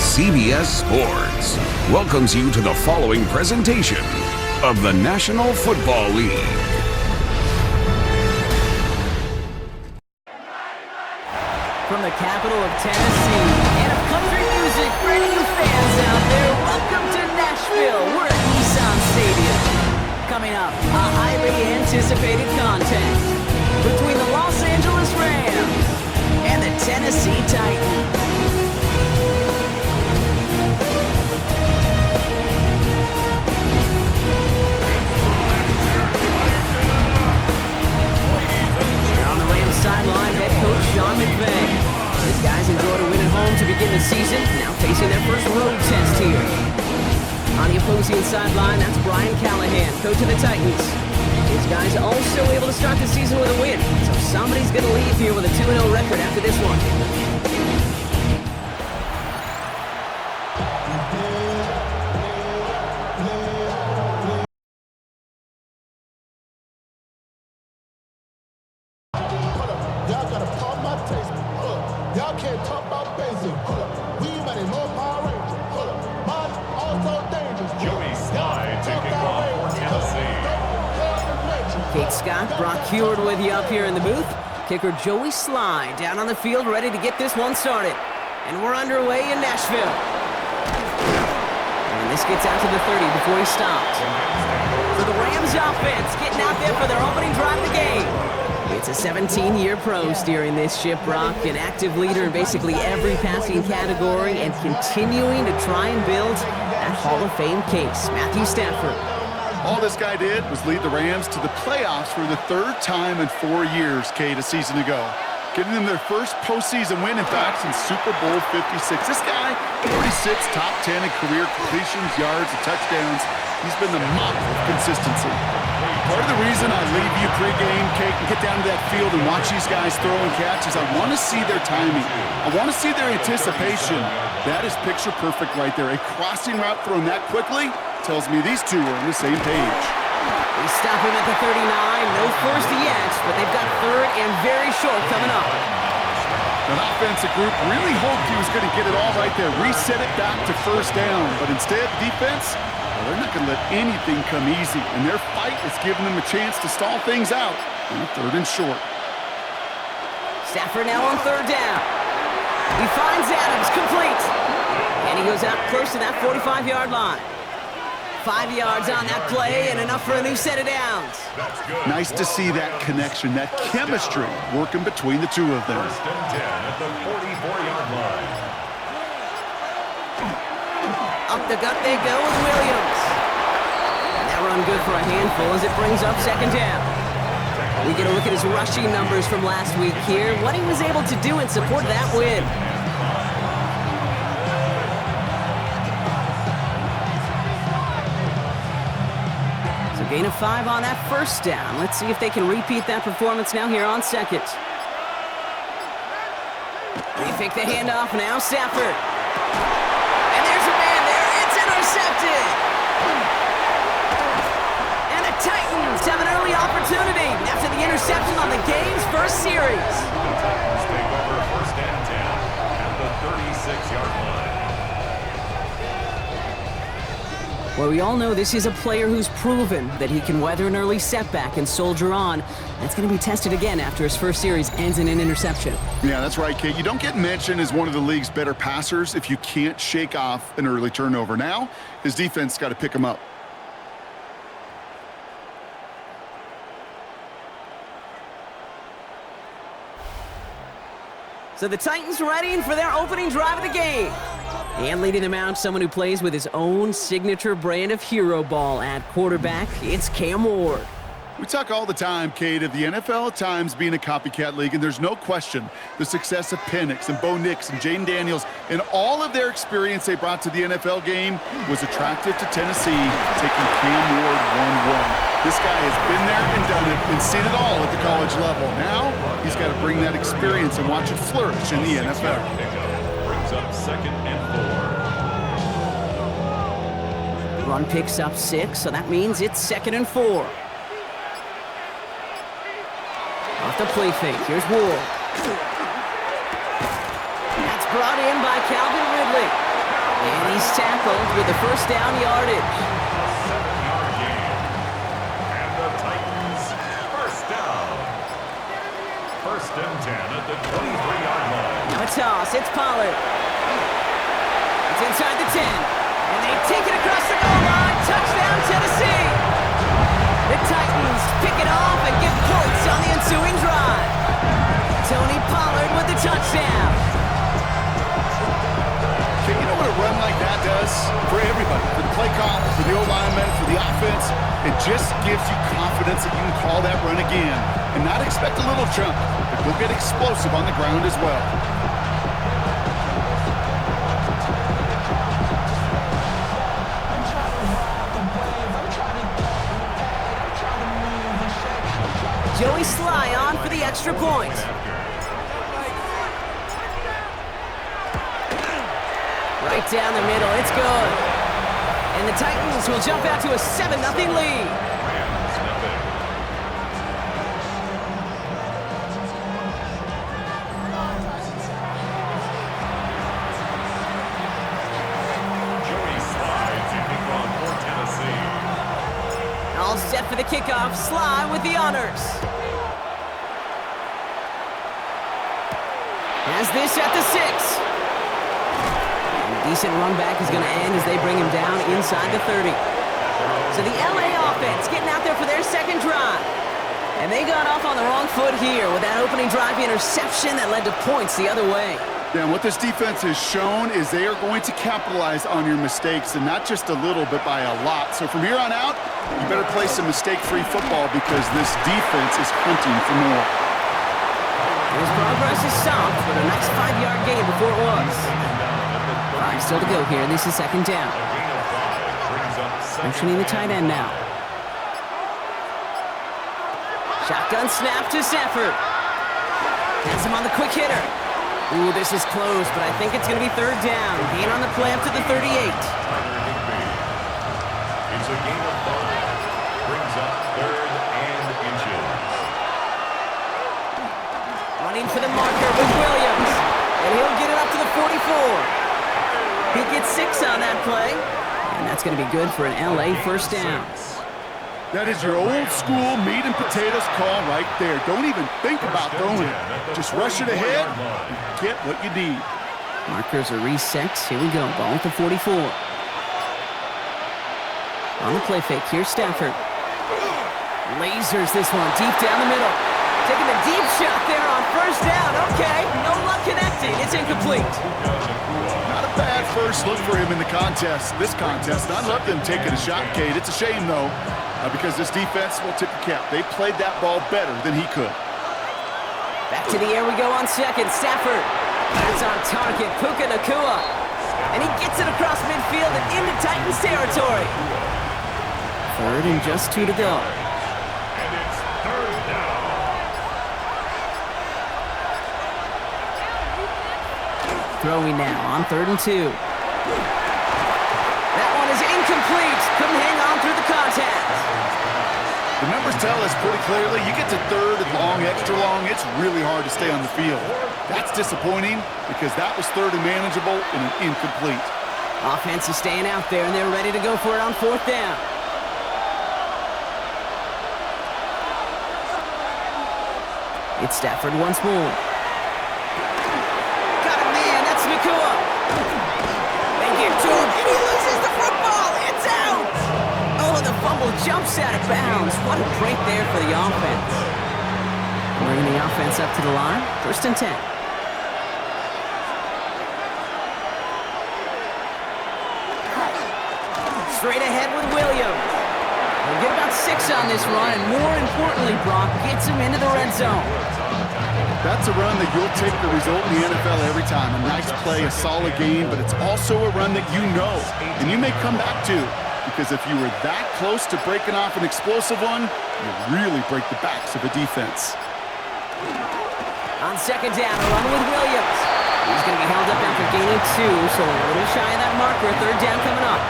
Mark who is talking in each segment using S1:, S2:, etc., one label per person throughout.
S1: CBS Sports welcomes you to the following presentation of the National Football League.
S2: From the capital of Tennessee and of country music for any you fans out there, welcome to Nashville. We're at Nissan Stadium. Coming up, a highly anticipated contest between the Los Angeles Rams and the Tennessee Titans. On the Rams sideline, head coach Sean McVay. His guys enjoyed a win at home to begin the season, now facing their first road test here. On the opposing sideline, that's Brian Callahan, coach of the Titans. His guys also able to start the season with a win, so somebody's going to leave here with a 2-0 record after this one.
S3: Y'all gotta pump my taste. Y'all can't talk about basic. We might have more Power Ranger. Mine also dangerous.
S4: Joey Slye taking off for Tennessee.
S2: Kate Scott, Brock Heward with you up here in the booth. Kicker Joey Slye down on the field ready to get this one started. And we're underway in Nashville. And this gets out to the 30 before he stops. So the Rams offense getting out there for their opening drive of the game. It's a 17-year pro steering this ship, Brock, an active leader in basically every passing category and continuing to try and build that Hall of Fame case. Matthew Stafford.
S5: All this guy did was lead the Rams to the playoffs for the third time in 4 years, Kate, a season ago. Giving them their first postseason win, in fact, since Super Bowl 56. This guy already sits top 10 in career completions, yards, and touchdowns. He's been the model of consistency. Part of the reason I leave you pregame, Kate, and get down to that field and watch these guys throw and catch is I want to see their timing. I want to see their anticipation. That is picture perfect right there. A crossing route thrown that quickly tells me these two are on the same page.
S2: They stop him at the 39. No first yet, but they've got third and very short coming up.
S5: An offensive group really hoped he was going to get it all right there, reset it back to first down. But instead, defense, well, they're not going to let anything come easy. And their fight is giving them a chance to stall things out on third and short.
S2: Stafford now on third down. He finds Adams, complete. And he goes out close to that 45-yard line. 5 yards on that play and enough for a new set of downs.
S5: Nice to see that connection, that chemistry working between the two of them.
S4: First and 10 at the 44-yard line.
S2: Up the gut they go with Williams. And that run good for a handful as it brings up second down. We get a look at his rushing numbers from last week here, what he was able to do in support of that win. Gain of 5 on that first down. Let's see if they can repeat that performance now here on second. They pick the handoff now, Stafford. And there's a man there. It's intercepted. And the Titans have an early opportunity after the interception on the game's first series.
S4: The Titans take over first and 10 at the 36-yard line.
S2: Well, we all know this is a player who's proven that he can weather an early setback and soldier on. That's going to be tested again after his first series ends in an interception.
S5: Yeah, that's right, Kate. You don't get mentioned as one of the league's better passers if you can't shake off an early turnover. Now, his defense got to pick him up.
S2: So the Titans ready for their opening drive of the game. And leading them out, someone who plays with his own signature brand of hero ball at quarterback, it's Cam Ward.
S5: We talk all the time, Kate, of the NFL at times being a copycat league, and there's no question the success of Penix and Bo Nix and Jaden Daniels and all of their experience they brought to the NFL game was attractive to Tennessee, taking Cam Ward 1-1. This guy has been there and done it and seen it all at the college level. Now he's got to bring that experience and watch it flourish in the NFL.
S4: Brings up second and 4.
S2: Run picks up 6, so that means it's second and 4. Off the play fake, here's Ward. That's brought in by Calvin Ridley. And he's tackled with the first down yardage.
S4: A 7-yard gain. And the Titans, first down. First and 10 at the 23-yard line.
S2: Now a toss. It's Pollard. It's inside the 10. And they take it across the goal line. Touchdown, Tennessee. The Titans pick it off and get points on the ensuing drive. Tony Pollard with the touchdown.
S5: Okay, you know what a run like that does for everybody? For the play call, for the O-linemen, for the offense. It just gives you confidence that you can call that run again and not expect a little jump, but go get explosive on the ground as well.
S2: Joey Sly on for the extra point. Right down the middle, it's good. And the Titans will jump out to a 7-0 lead.
S4: Rams, nothing. Joey Sly taking on for Tennessee.
S2: All set for the kickoff. Sly with the honors. Has this at the 6. Decent run back is going to end as they bring him down inside the 30. So the LA offense getting out there for their second drive. And they got off on the wrong foot here with that opening drive interception that led to points the other way.
S5: Yeah, and what this defense has shown is they are going to capitalize on your mistakes, and not just a little, but by a lot. So from here on out, you better play some mistake-free football because this defense is hunting for more.
S2: His progress is stopped with a nice 5-yard gain before it was. 5 still to go here. This is second down. Motioning the tight end now. Shotgun snap to Stafford. Has him on the quick hitter. Ooh, this is close, but I think it's going to be third down. Gain on the play up to the 38.
S4: It's a gain of 5. Brings up 3rd and inches.
S2: Running for the marker with Williams. And he'll get it up to the 44. He gets 6 on that play. And that's going to be good for an LA first down.
S5: That is your old school meat and potatoes call right there. Don't even think about throwing it. Just rush it ahead and get what you need.
S2: Markers are reset. Here we go. Ball at the 44. On the play fake, here's Stafford. Lasers this one deep down the middle. Taking a deep shot there on first down. Okay, no luck connecting. It's incomplete.
S5: Not a bad first look for him in the contest. This contest, I love them taking a shot, Kate. It's a shame, though, because this defense will tip the cap. They played that ball better than he could.
S2: Back to the air we go on second. Stafford. That's on target. Puka Nacua. And he gets it across midfield and into Titans territory. 3rd and just 2 to go.
S4: And it's 3rd down.
S2: Throwing now on 3rd and 2. That one is incomplete. Couldn't hang on through the contact.
S5: The numbers tell us pretty clearly, you get to 3rd and long, extra long, it's really hard to stay on the field. That's disappointing because that was 3rd and manageable and an incomplete.
S2: Offense is staying out there, and they're ready to go for it on 4th down. It's Stafford once more. Got a man, that's Nacua. They get to him, and he loses the football. It's out. Oh, the fumble jumps out of bounds. What a break there for the offense. Bringing the offense up to the line. 1st and 10. Straight ahead with Williams. We'll get about 6 on this run, and more importantly, Brock gets him into the red zone.
S5: That's a run that you'll take the result in the NFL every time. A nice play, a solid game, but it's also a run that you know, and you may come back to, because if you were that close to breaking off an explosive one, you really break the backs of a defense.
S2: On second down, a run with Williams. He's going to be held up after gaining 2, so a little shy of that marker. 3rd down coming up.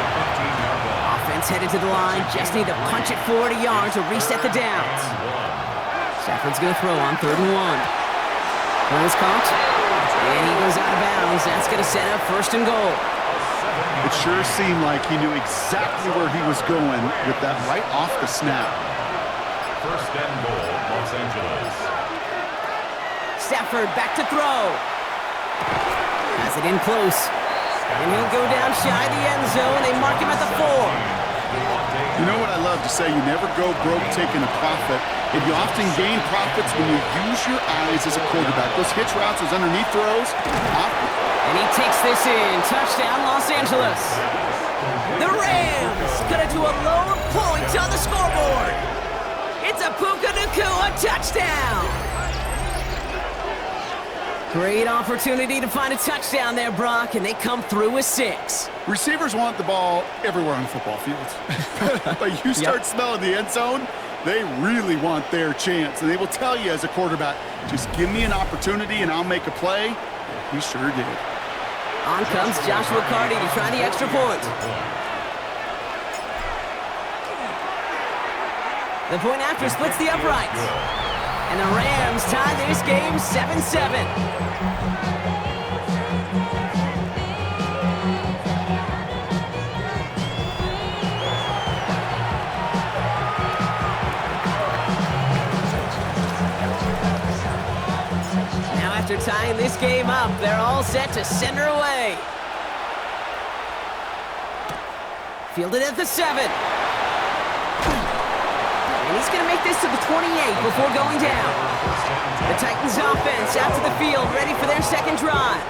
S2: Offense headed to the line. Just need to punch it 40 yards to reset the downs. Stafford's going to throw on 3rd and 1. Throw is caught. And he goes out of bounds. That's going to set up 1st and goal.
S5: It sure seemed like he knew exactly where he was going with that right off the snap.
S4: First and goal, Los Angeles.
S2: Stafford back to throw. Has it in close. And he'll go down shy of the end zone. They mark him at the 4.
S5: You know what I love to say? You never go broke taking a profit. And you often gain profits when you use your eyes as a quarterback. Those hitch routes, those underneath throws.
S2: And he takes this in. Touchdown, Los Angeles. The Rams cut it to a lower point on the scoreboard. It's a Puka Nacua touchdown. Great opportunity to find a touchdown there, Brock, and they come through with 6.
S5: Receivers want the ball everywhere on the football field. But you start smelling the end zone, they really want their chance. And they will tell you as a quarterback, just give me an opportunity and I'll make a play. He sure did.
S2: On comes Joshua Carty to try the extra point. The point after splits the uprights. And the Rams tie this game 7-7. Now after tying this game up, they're all set to send her away. Fielded at the 7. And he's going to make this to the 28 before going down. The Titans offense out to the field, ready for their second drive.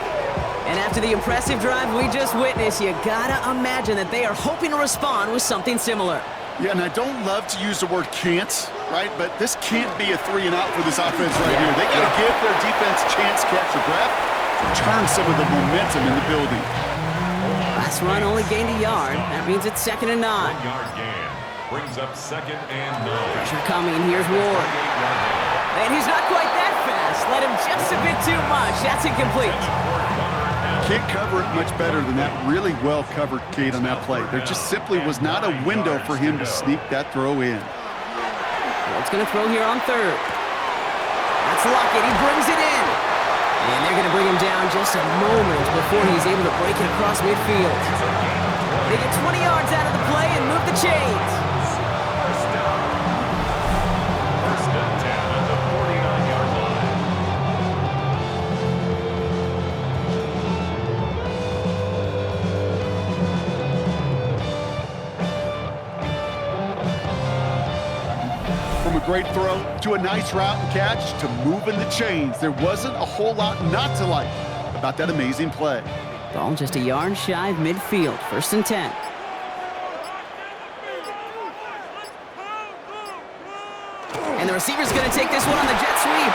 S2: And after the impressive drive we just witnessed, you gotta imagine that they are hoping to respond with something similar.
S5: Yeah, and I don't love to use the word can't, right? But this can't be a 3-and-out for this offense right here. They got to give their defense a chance to catch their breath, to turn some of the momentum in the building.
S2: Last run only gained a yard. That means it's 2nd and 9.
S4: 1-yard gain. Brings up 2nd and 9.
S2: Pressure coming. Here's Ward. And he's not quite that fast. Let him just a bit too much. That's incomplete.
S5: Can't cover it much better than that really well-covered Kate on that play. There just simply was not a window for him to sneak that throw in.
S2: Ward's going to throw here on 3rd. That's Lockett. He brings it in. And they're going to bring him down just a moment before he's able to break it across midfield. They get 20 yards out of the play and move the chains.
S4: First and 10 at the 49-yard line.
S5: From a great throw to a nice route and catch to moving the chains, there wasn't a whole lot not to like about that amazing play.
S2: Ball just a yard shy of midfield. 1st and 10. And the receiver's going to take this one on the jet sweep.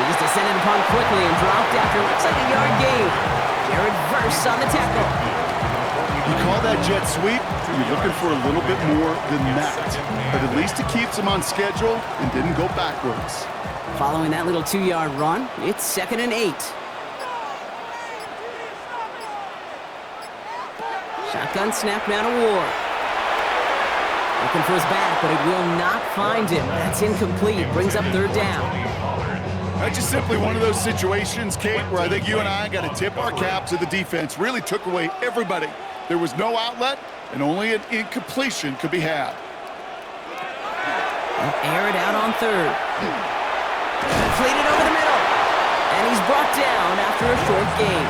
S2: He's descended upon quickly and dropped after looks like a yard gain. Jared Verse on the tackle.
S5: You call that jet sweep, you're looking for a little bit more than that. But at least it keeps him on schedule and didn't go backwards.
S2: Following that little 2-yard run, it's 2nd and 8. Shotgun snap now to Ward. Looking for his back, but it will not find him. That's incomplete. Brings up 3rd down.
S5: That's just simply one of those situations, Kate, where I think you and I got to tip our cap to the defense. Really took away everybody. There was no outlet, and only an incompletion could be had.
S2: They'll air it out on 3rd. Completed over the middle. And he's brought down after a short gain.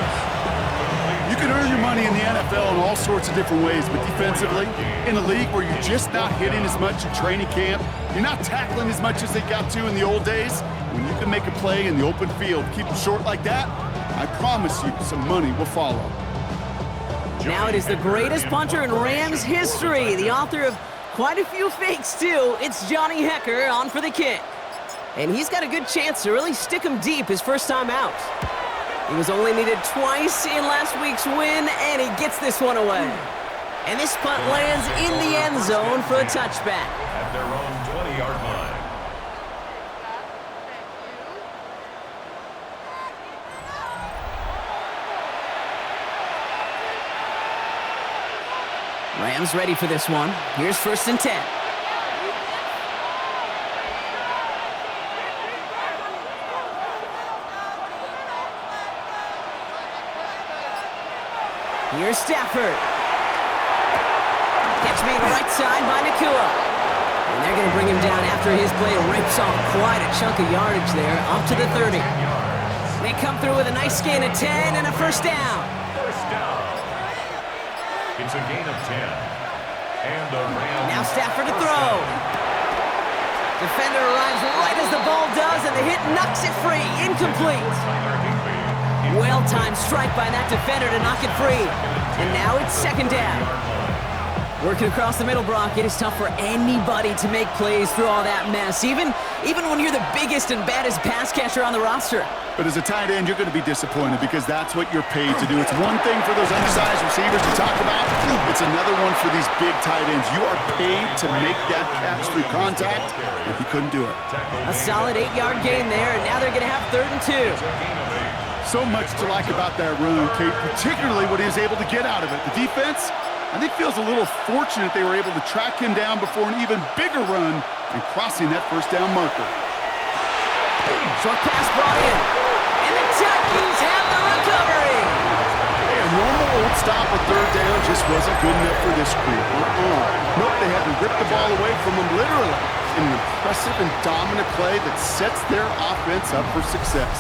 S5: You can earn your money in the NFL in all sorts of different ways, but defensively, in a league where you're just not hitting as much in training camp, you're not tackling as much as they got to in the old days, when you can make a play in the open field, keep them short like that, I promise you some money will follow.
S2: Now it is the greatest punter in Rams history, the author of quite a few fakes too. It's Johnny Hekker on for the kick. And he's got a good chance to really stick him deep his first time out. He was only needed twice in last week's win, and he gets this one away. And this punt lands in the end zone for a touchback.
S4: At their own 20-yard line.
S2: Rams ready for this one. Here's 1st and 10. Here's Stafford. Pitch made right side by Nakua. And they're going to bring him down after his play rips off quite a chunk of yardage there, up to the 30. They come through with a nice gain of 10 and a first down.
S4: First down. It's a gain of 10. And the Rams.
S2: Now Stafford to throw. Defender arrives right as the ball does, and the hit knocks it free. Incomplete. Well-timed strike by that defender to knock it free. And now it's second down. Working across the middle, Brock, it is tough for anybody to make plays through all that mess, even when you're the biggest and baddest pass catcher on the roster.
S5: But as a tight end, you're going to be disappointed because that's what you're paid to do. It's one thing for those undersized receivers to talk about. It's another one for these big tight ends. You are paid to make that catch through contact, and he couldn't do it.
S2: A solid 8-yard gain there, and now they're going to have 3rd and 2.
S5: So much to like about that run, Kate, particularly what he was able to get out of it. The defense, I think, feels a little fortunate they were able to track him down before an even bigger run and crossing that first down marker.
S2: Short pass brought in, and the Titans have the recovery.
S5: A normal old stop at 3rd down just wasn't good enough for this crew. Nope, they had to rip the ball away from them literally in an impressive and dominant play that sets their offense up for success.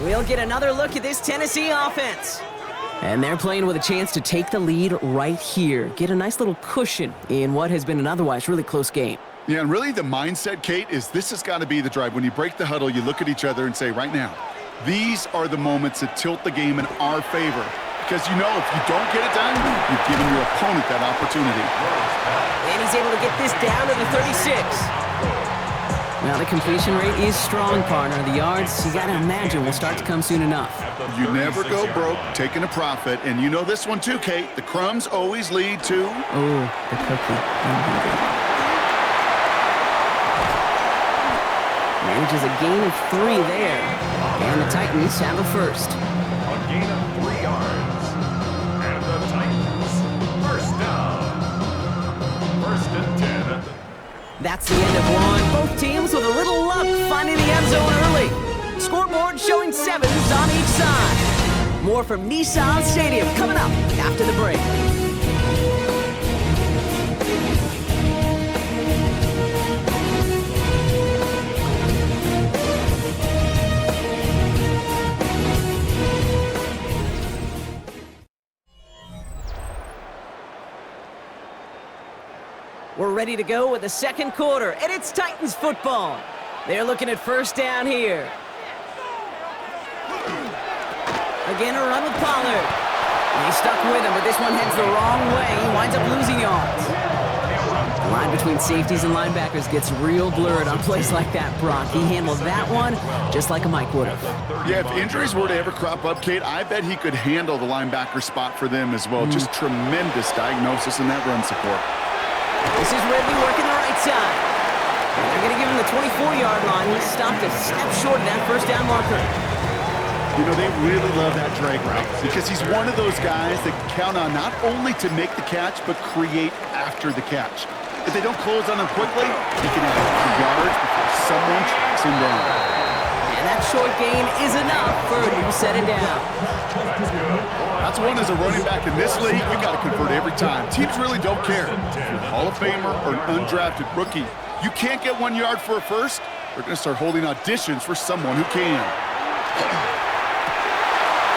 S2: We'll get another look at this Tennessee offense. And they're playing with a chance to take the lead right here. Get a nice little cushion in what has been an otherwise really close game.
S5: Yeah, and really the mindset, Kate, is this has got to be the drive. When you break the huddle, you look at each other and say, right now, these are the moments that tilt the game in our favor. Because you know if you don't get it done, you've given your opponent that opportunity.
S2: And he's able to get this down to the 36. Now, the completion rate is strong, partner. The yards, you got to imagine, will start to come soon enough.
S5: You never go broke taking a profit. And you know this one too, Kate. The crumbs always lead to...
S2: Oh, the cookie. Manages a gain of 3 there. And the Titans have a first.
S4: A gain of 3 yards. And the Titans, first down. 1st and 10.
S2: That's the end of one. Both teams with a little luck finding the end zone early. Scoreboard showing 7s on each side. More from Nissan Stadium coming up after the break. We're ready to go with the second quarter, and it's Titans football. They're looking at first down here. Again, a run with Pollard. He's stuck with him, but this one heads the wrong way. He winds up losing yards. The line between safeties and linebackers gets real blurred on plays like that, Brock. He handled that one just like a Mike would have.
S5: Yeah, if injuries were to ever crop up, Kate, I bet he could handle the linebacker spot for them as well. Just tremendous diagnosis in that run support.
S2: This is Ridley working the right side. They're going to give him the 24-yard line. He stopped a step short of that first down marker.
S5: You know, they really love that drag route because he's one of those guys that count on not only to make the catch, but create after the catch. If they don't close on him quickly, he can have a yards before someone tracks him down.
S2: And that short gain is enough for him to set it down.
S5: That's one as a running back in this league, you've got to convert every time. Teams really don't care. If you're a Hall of Famer or an undrafted rookie, you can't get 1 yard for a first, they're going to start holding auditions for someone who can.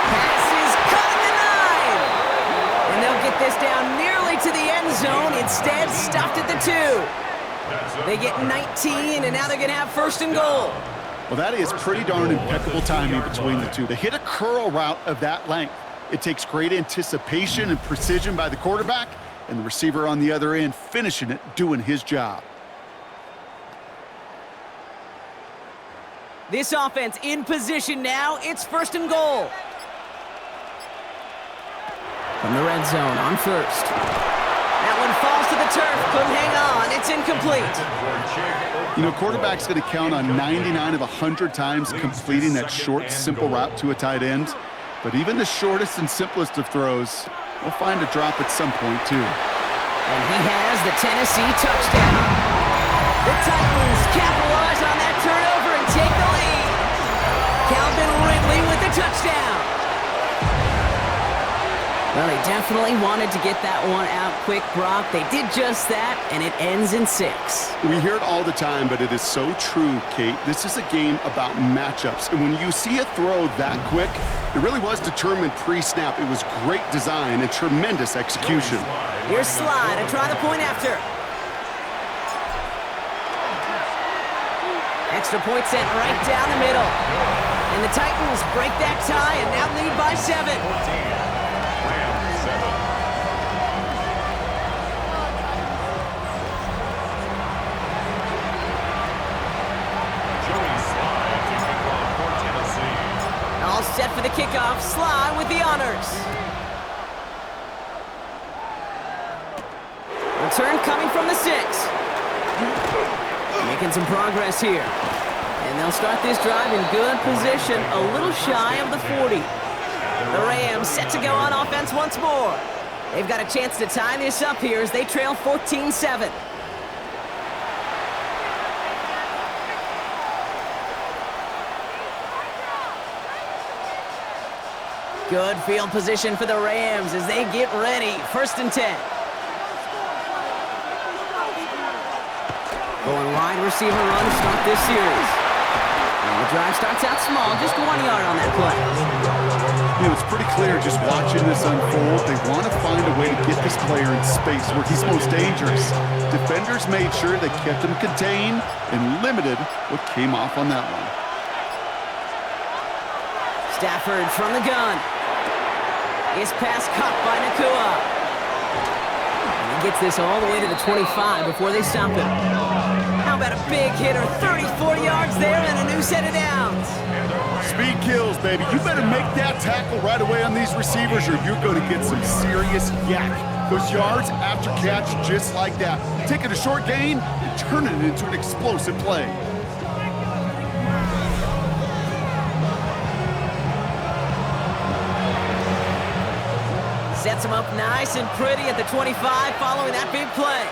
S2: Pass is cutting the 9. And they'll get this down nearly to the end zone. Instead, stopped at the 2. They get 19, and now they're going to have first and goal.
S5: Well, that is pretty darn impeccable timing between the two. To hit a curl route of that length, it takes great anticipation and precision by the quarterback, and the receiver on the other end finishing it, doing his job.
S2: This offense in position now. It's first and goal. From the red zone on first. That one falls to the turf. Couldn't hang on. It's incomplete.
S5: You know, quarterback's going to count on 99 of 100 times completing that short, simple route to a tight end. But even the shortest and simplest of throws will find a drop at some point, too.
S2: And he has the Tennessee touchdown. The Titans capitalize on that turnover and take the lead. Well, they definitely wanted to get that one out quick, Brock. They did just that, and it ends in 6.
S5: We hear it all the time, but it is so true, Kate. This is a game about matchups, and when you see a throw that quick, it really was determined pre-snap. It was great design and tremendous execution.
S2: Here's Slide, and try the point after. Extra point sent right down the middle. And the Titans break that tie and now lead by 7. All set for the kickoff. Sly with the honors. Return coming from the 6. Making some progress here. And they'll start this drive in good position, a little shy of the 40. The Rams set to go on offense once more. They've got a chance to tie this up here as they trail 14-7. Good field position for the Rams as they get ready. 1st and 10. Going wide receiver run to start this series. And the drive starts out small, just 1 yard on that play.
S5: You know, it's pretty clear just watching this unfold. They want to find a way to get this player in space where he's most dangerous. Defenders made sure they kept him contained and limited what came off on that one.
S2: Stafford from the gun. His pass caught by Nakua. And he gets this all the way to the 25 before they stop him. How about a big hitter? 34 yards there and a new set of downs.
S5: Speed kills, baby. You better make that tackle right away on these receivers or you're going to get some serious yak. Those yards after catch just like that. Taking a short gain and turning it into an explosive play.
S2: Sets him up nice and pretty at the 25 following that big play.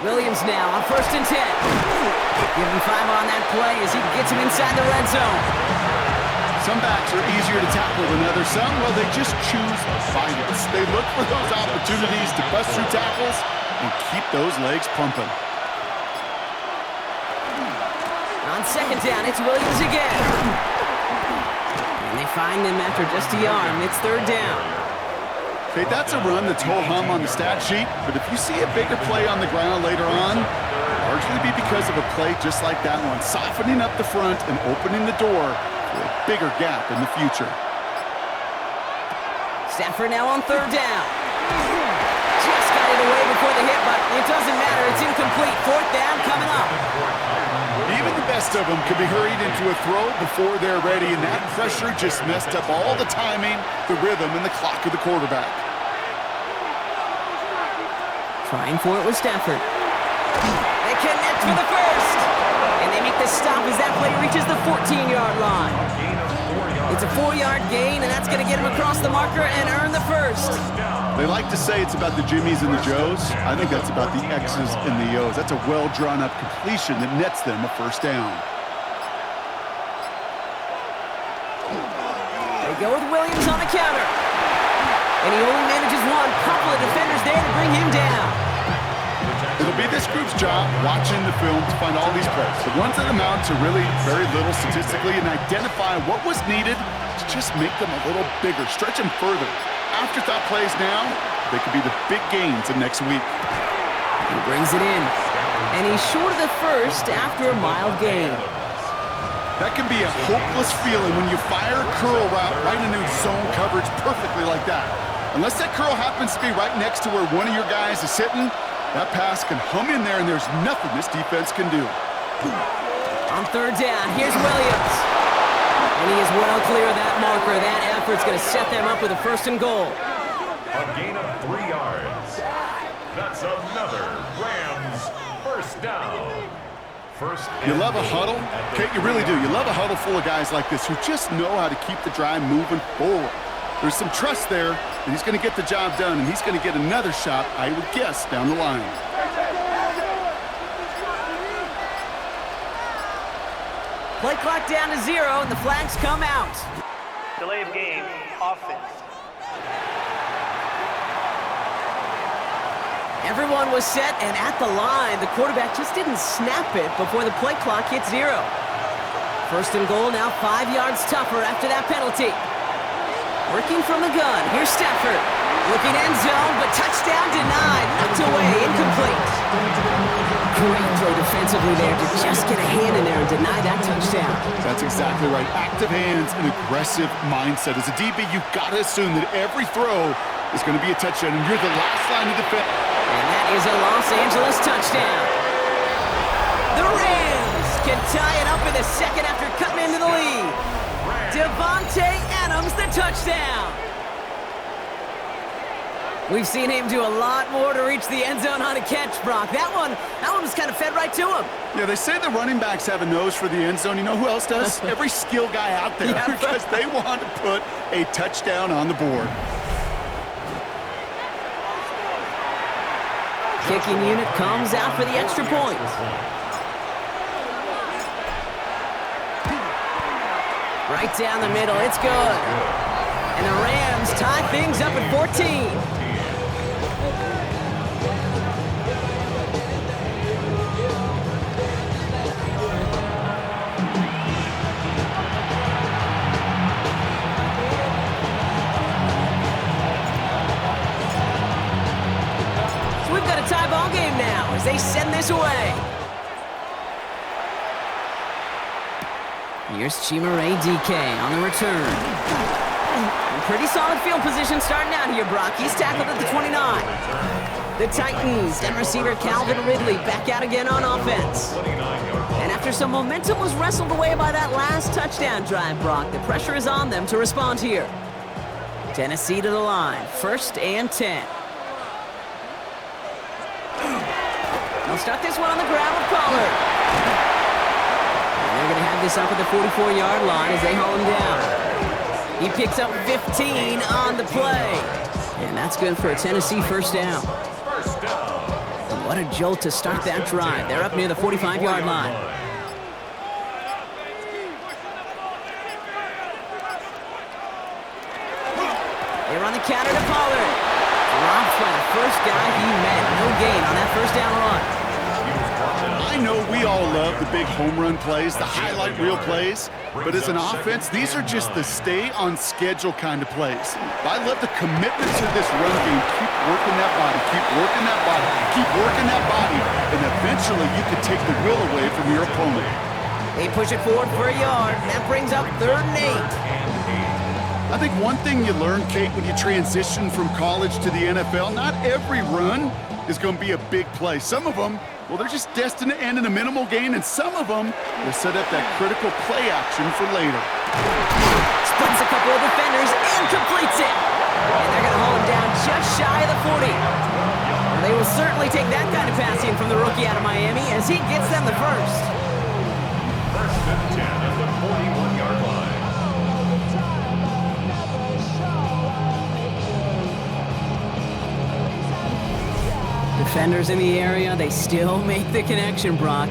S2: Williams now on 1st and 10. Give him 5 on that play as he gets him inside the red zone.
S5: Some backs are easier to tackle than others. Some, well, they just choose violence. They look for those opportunities to bust through tackles and keep those legs pumping.
S2: On 2nd down, it's Williams again. And they find him after just a yard, and it's 3rd down.
S5: Okay, that's a run that's ho-hum on the stat sheet, but if you see a bigger play on the ground later on, largely be because of a play just like that one, softening up the front and opening the door for a bigger gap in the future.
S2: Stafford now on 3rd down. Just got it away before the hit, but it doesn't matter. It's incomplete. 4th down coming up.
S5: Even the best of them could be hurried into a throw before they're ready, and that pressure just messed up all the timing, the rhythm, and the clock of the quarterback.
S2: Trying for it with Stafford. They connect for the 1st. And they make the stop as that play reaches the 14-yard line. It's a 4-yard gain, and that's going to get him across the marker and earn the 1st.
S5: They like to say it's about the Jimmies and the Joes. I think that's about the X's and the O's. That's a well-drawn-up completion that nets them a 1st down.
S2: They go with Williams on the counter. And he only manages one. Couple of defenders there to bring him down.
S5: It'll be this group's job watching the film to find all these plays. The ones that amount to really very little statistically and identify what was needed to just make them a little bigger, stretch them further. Afterthought plays now, they could be the big gains of next week.
S2: He brings it in. And he's short of the 1st after a mild gain.
S5: That can be a hopeless feeling when you fire a curl route right into zone coverage perfectly like that. Unless that curl happens to be right next to where one of your guys is sitting, that pass can hum in there and there's nothing this defense can do.
S2: On 3rd down, here's Williams. And he is well clear of that marker. That effort's going to set them up with a 1st and goal.
S4: A gain of 3 yards. That's another Rams 1st down.
S5: You love a huddle? Kate, you really do. You love a huddle full of guys like this who just know how to keep the drive moving forward. There's some trust there that he's going to get the job done, and he's going to get another shot, I would guess, down the line.
S2: Play clock down to 0, and the flags come out.
S6: Delay of game, offense.
S2: Everyone was set and at the line. The quarterback just didn't snap it before the play clock hit 0. First and goal, now 5 yards tougher after that penalty. Working from the gun, here's Stafford. Looking end zone, but touchdown denied. Knocked away, incomplete. Great throw defensively there to just get a hand in there and deny that touchdown.
S5: That's exactly right. Active hands and aggressive mindset. As a DB, you've got to assume that every throw is going to be a touchdown, and you're the last line of defense.
S2: And that is a Los Angeles touchdown. The Rams can tie it up in the second after cutting into the lead. Devontae Adams, the touchdown. We've seen him do a lot more to reach the end zone on a catch, Brock. That one was kind of fed right to him.
S5: Yeah, they say the running backs have a nose for the end zone. You know who else does? Every skill guy out there,
S2: Yeah.
S5: because they want to put a touchdown on the board.
S2: Kicking unit comes out for the extra point. Right down the middle, it's good. And the Rams tie things up at 14. So we've got a tie ball game now as they send this away. Here's Chimere DK on the return. Pretty solid field position starting out here, Brock. He's tackled at the 29. The Titans and receiver Calvin Ridley back out again on offense. And after some momentum was wrestled away by that last touchdown drive, Brock, the pressure is on them to respond here. Tennessee to the line, 1st and 10. They'll start this one on the ground with Pollard. They're going to have this up at the 44-yard line as they haul him down. He picks up 15 on the play. And that's good for a Tennessee first down. And what a jolt to start that drive. They're up near the 45-yard line. They run the counter to Pollard. Dropped by the first guy he met. No gain on that first down run.
S5: I know we all love the big home run plays, the highlight reel plays, but as an offense, these are just the stay-on-schedule kind of plays. I love the commitment to this run game. Keep working that body, keep working that body, keep working that body, and eventually you can take the will away from your opponent.
S2: They push it forward for a yard. That brings up 3rd and 8.
S5: I think one thing you learn, Kate, when you transition from college to the NFL, not every run is going to be a big play. Some of them, well, they're just destined to end in a minimal gain, and some of them will set up that critical play action for later.
S2: Splits a couple of defenders and completes it. And they're going to haul him down just shy of the 40. Well, they will certainly take that kind of passing from the rookie out of Miami as he gets them the first.
S4: 1st and 10 at the 41-yard line.
S2: Defenders in the area, they still make the connection, Brock.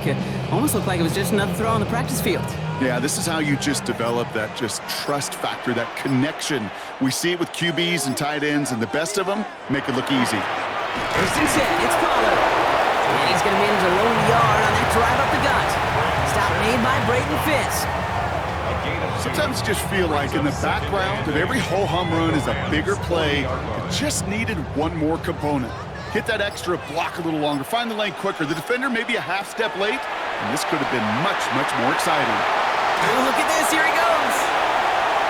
S2: Almost looked like it was just another throw on the practice field.
S5: Yeah, this is how you just develop that just trust factor, that connection. We see it with QBs and tight ends, and the best of them make it look easy.
S2: First and 10, it's Pollard. And he's going to manage a low yard on that drive up the gut. Stop made by Braden Fisk.
S5: Sometimes you just feel like in the background of every ho-hum run is a bigger play that just needed one more component. Hit that extra block a little longer, find the lane quicker. The defender may be a half step late, and this could have been much, much more exciting.
S2: Oh, look at this, here he goes.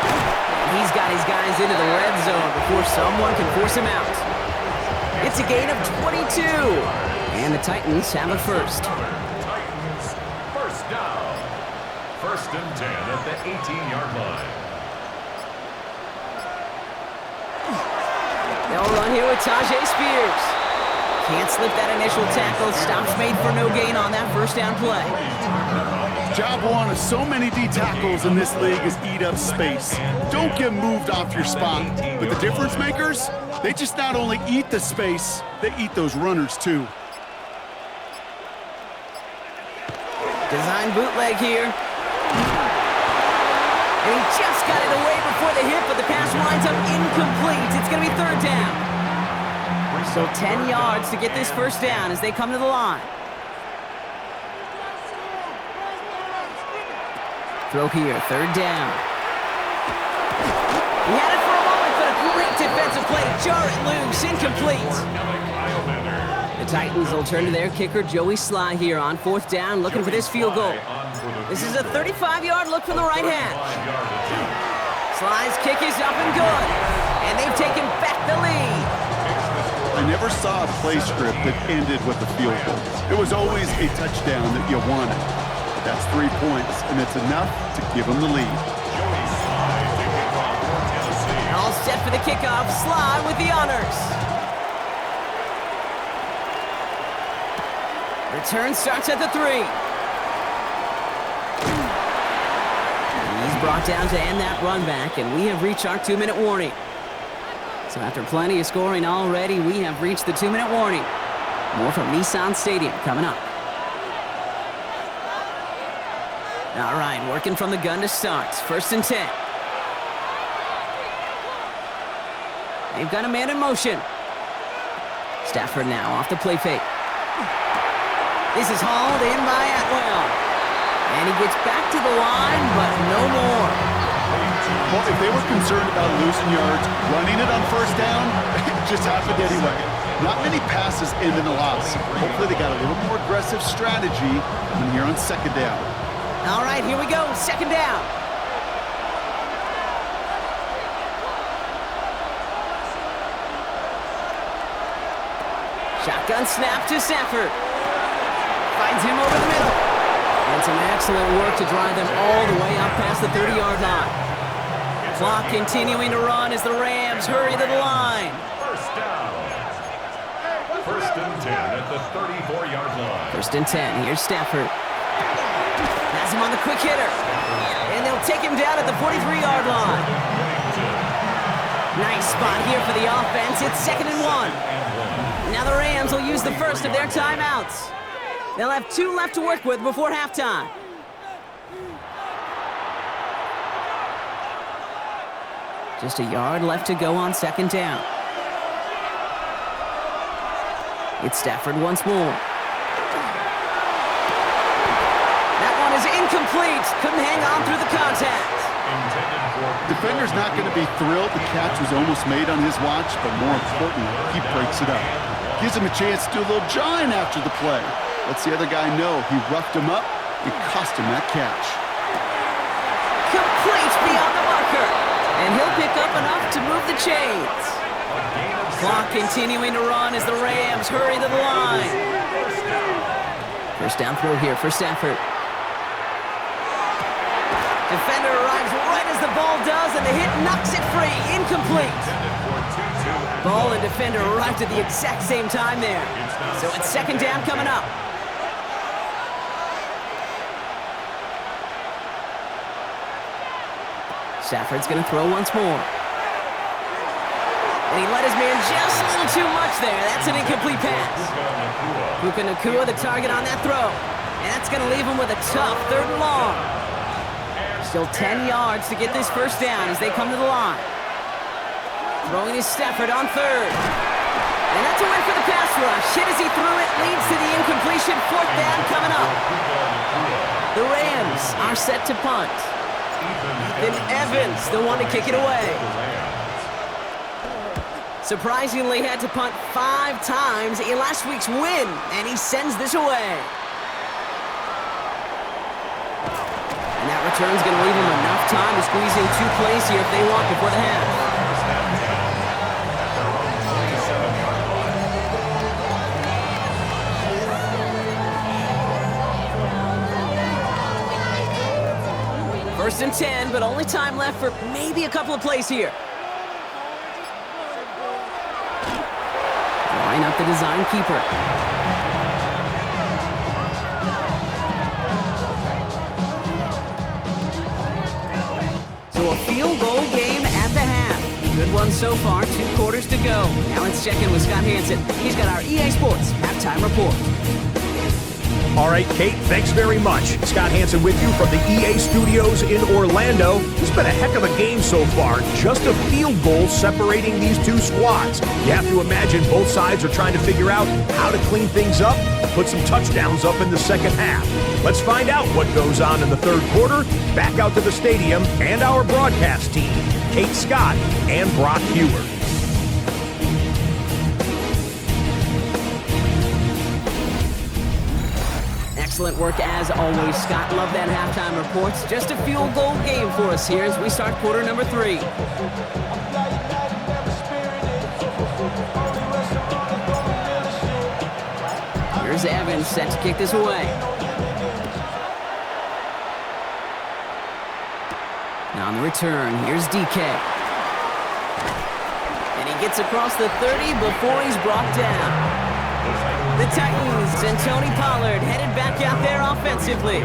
S2: And he's got his guys into the red zone before someone can force him out. It's a gain of 22, and the Titans have it first.
S4: Titans, first down. 1st and 10 at the 18-yard line.
S2: They'll run here with Tajay Spears. Can't slip that initial tackle. Stops made for no gain on that first down play.
S5: Job one of so many D tackles in this league is eat up space. Don't get moved off your spot. But the difference makers, they just not only eat the space, they eat those runners too.
S2: Design bootleg here. And he just got it away before the hit, but the pass winds up incomplete. It's going to be third down. So 10 yards to get this first down as they come to the line. Throw here, third down. He had it for a moment, but a great defensive play to jar it loose, incomplete. The Titans will turn to their kicker, Joey Sly, here on fourth down, looking for this field goal. This is a 35-yard look from the right hand. Sly's kick is up and good, and they've taken back the lead.
S5: I never saw a play script that ended with a field goal. It was always a touchdown that you wanted. That's 3 points, and it's enough to give them the lead.
S2: All set for the kickoff. Sly with the honors. Return starts at the 3. He's brought down to end that run back, and we have reached our 2-minute warning. So after plenty of scoring already, we have reached the 2-minute warning. More from Nissan Stadium coming up. All right, working from the gun to start. First and 10. They've got a man in motion. Stafford now off the play fake. This is hauled in by Atwell. And he gets back to the line, but no more.
S5: Well, if they were concerned about losing yards, running it on first down, it just happened anyway. Not many passes end in a loss. Hopefully they got a little more aggressive strategy coming here on second down.
S2: All right, here we go. Second down. Shotgun snap to Stafford. Finds him over the middle. And some excellent work to drive them all the way up past the 30-yard line. Clock continuing to run as the Rams hurry to the line.
S4: First down. First and 10 at the 34-yard line.
S2: First and 10. Here's Stafford. Has him on the quick hitter. And they'll take him down at the 43-yard line. Nice spot here for the offense. It's second and 1. Now the Rams will use the first of their timeouts. They'll have 2 left to work with before halftime. Just a yard left to go on second down. It's Stafford once more. That one is incomplete. Couldn't hang on through the contact.
S5: Defender's not going to be thrilled the catch was almost made on his watch, but more importantly, he breaks it up. Gives him a chance to do a little jawing after the play. Lets the other guy know he roughed him up and cost him that catch.
S2: Complete beyond the marker. And he'll pick up enough to move the chains. Clock continuing to run as the Rams hurry to the line. First down throw here for Stafford. Defender arrives right as the ball does, and the hit knocks it free. Incomplete. Ball and defender arrived at the exact same time there. So it's second down coming up. Stafford's going to throw once more. And he let his man just a little too much there. That's an incomplete pass. Puka Nacua the target on that throw. And that's going to leave him with a tough third and long. Still 10 yards to get this first down as they come to the line. Throwing is Stafford on third. And that's a win for the pass rush. Hit as he threw it, leads to the incompletion. Fourth down coming up. The Rams are set to punt. Ethan Evans, the one to kick it away. Surprisingly had to punt 5 times in last week's win, and he sends this away. And that return's going to leave him enough time to squeeze in 2 plays here if they want before the half. First and 10, but only time left for maybe a couple of plays here. Line up the design keeper. So a field goal game at the half. Good one so far, 2 quarters to go. Now let's check in with Scott Hansen. He's got our EA Sports halftime report.
S7: All right, Kate, thanks very much. Scott Hansen with you from the EA Studios in Orlando. It's been a heck of a game so far. Just a field goal separating these two squads. You have to imagine both sides are trying to figure out how to clean things up, put some touchdowns up in the second half. Let's find out what goes on in the third quarter. Back out to the stadium and our broadcast team, Kate Scott and Brock Hewer.
S2: Excellent work as always, Scott. Love that halftime reports. Just a field goal game for us here as we start quarter number 3. Here's Evans set to kick this away. Now on the return, here's DK. And he gets across the 30 before he's brought down. The Titans and Tony Pollard headed back out there offensively.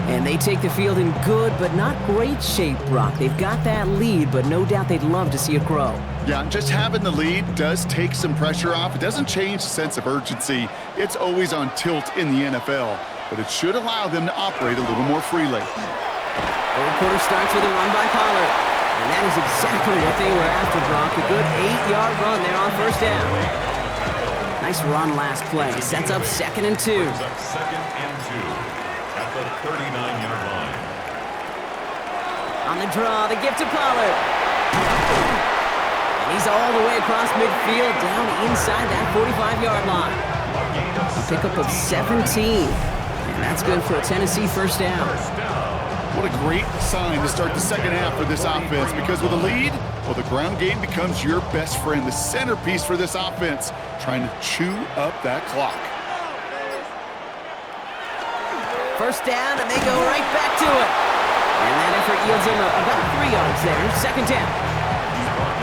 S2: And they take the field in good but not great shape, Brock. They've got that lead, but no doubt they'd love to see it grow.
S5: Yeah, just having the lead does take some pressure off. It doesn't change the sense of urgency. It's always on tilt in the NFL, but it should allow them to operate a little more freely.
S2: Third quarter starts with a run by Pollard. And that is exactly what they were after, Brock. A good 8-yard run there on first down. Nice run last play. Sets up 2nd and 2.
S4: Second and 2 at the 39-yard line.
S2: On the draw, the gift to Pollard. And he's all the way across midfield, down inside that 45-yard line. A pickup of 17. And that's good for a Tennessee first down.
S5: What a great sign to start the second half for this offense, because with a lead, well, the ground game becomes your best friend, the centerpiece for this offense, trying to chew up that clock.
S2: First down, and they go right back to it. And that effort yields them about 3 yards there. Second down.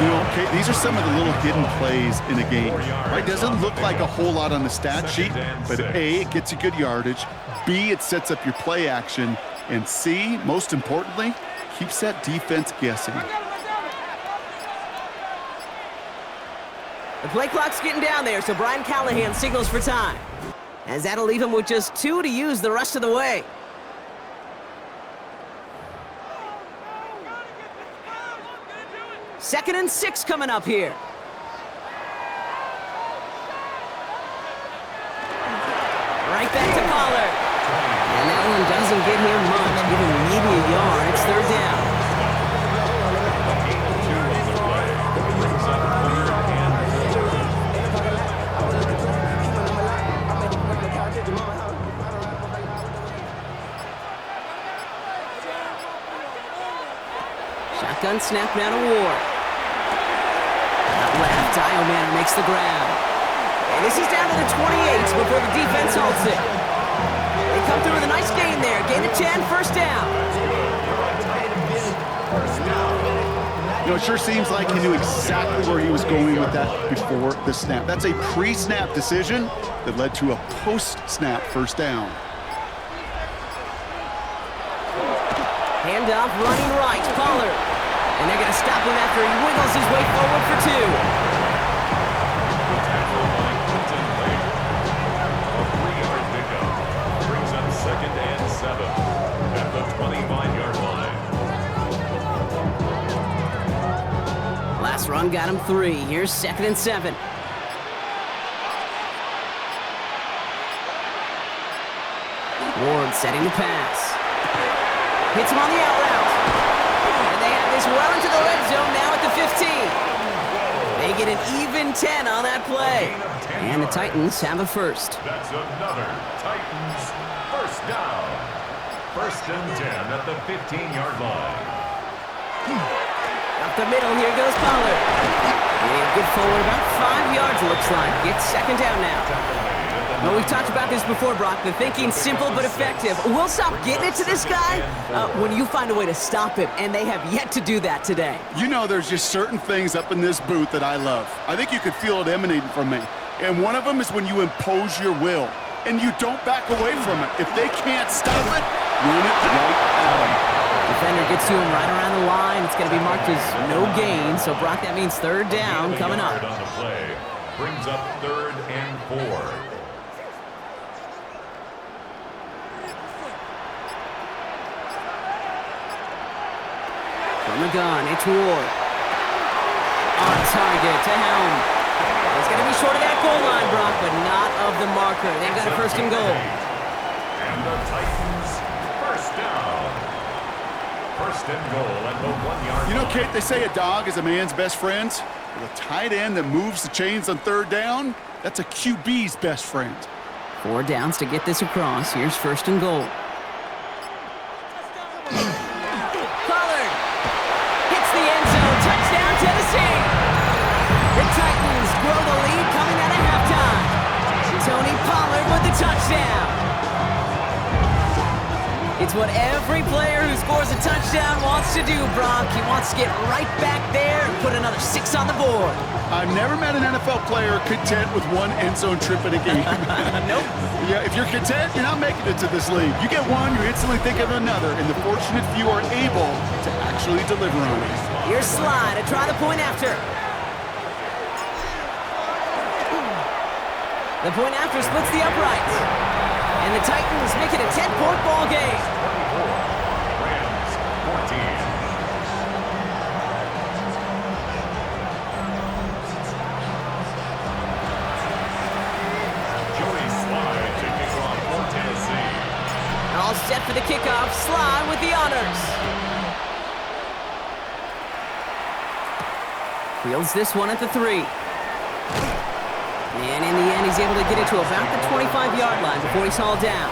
S5: You know, okay, these are some of the little hidden plays in a game. Right? Doesn't look like a whole lot on the stat sheet, but A, it gets you good yardage. B, it sets up your play action. And C, most importantly, keeps that defense guessing.
S2: The play clock's getting down there, so Brian Callahan signals for time. As that'll leave him with just 2 to use the rest of the way. Second and 6 coming up here. Right back to Pollard. And that one doesn't get him much, give him maybe a yard. It's third down. Shotgun snap now to Ward. Out left, Manor makes the grab. And this is down to the 28 before the defense holds it. They come through with a nice gain there. Gain of 10, first down.
S5: You know, it sure seems like he knew exactly where he was going with that before the snap. That's a pre-snap decision that led to a post-snap first down.
S2: Handoff running right, Pollard. And they're going to stop him after he wiggles his way forward for 2.
S4: Second and 7 at the 25-yard line.
S2: Last run got him 3. Here's 2nd and 7. Ward setting the pass. Hits him on the out route. And they have this well into the red zone now at the 15. They get an even 10 on that play. And the Titans have a first.
S4: That's another Titans first down. First and 10 at the 15-yard line.
S2: Up the middle, here goes Pollard. And he'll get forward about 5 yards, looks like. It's second down now. Well, we've talked about this before, Brock. The thinking's simple but effective. We'll stop getting it to this guy when you find a way to stop him, and they have yet to do that today.
S5: You know, there's just certain things up in this booth that I love. I think you could feel it emanating from me. And one of them is when you impose your will, and you don't back away from it. If they can't stop it, run it right at them.
S2: Defender gets to him right around the line. It's going to be marked as no gain. So, Brock, that means third down coming up.
S4: On the play brings up 3rd and 4.
S2: From the gun, it's Ward. On target to Helm. He's going to be short of that goal line, Brock, but not of the marker. They've got a first and goal.
S4: And the Titans first down. First and goal at the 1-yard line.
S5: You know, Kate, they say a dog is a man's best friend. Well, a tight end that moves the chains on third down, that's a QB's best friend.
S2: 4 downs to get this across. Here's first and goal. Pollard hits the end zone. Touchdown, Tennessee. The Titans grow the lead coming out of halftime. Tony Pollard with the touchdown. It's what every player who scores a touchdown wants to do, Brock. He wants to get right back there and put another 6 on the board.
S5: I've never met an NFL player content with one end zone trip in a game.
S2: Nope.
S5: Yeah, if you're content, you're not making it to this league. You get one, you instantly think of another, and the fortunate few are able to actually deliver on it.
S2: Here's Sly to try the point after. The point after splits the uprights. And the Titans make it a 10-point ball game.
S4: 24, Rams 14. Joey Sly to kick off for Tennessee.
S2: All set for the kickoff. Sly with the honors. Fields this one at the 3. And in the end, he's able to get it to about the 25-yard line before he's hauled down.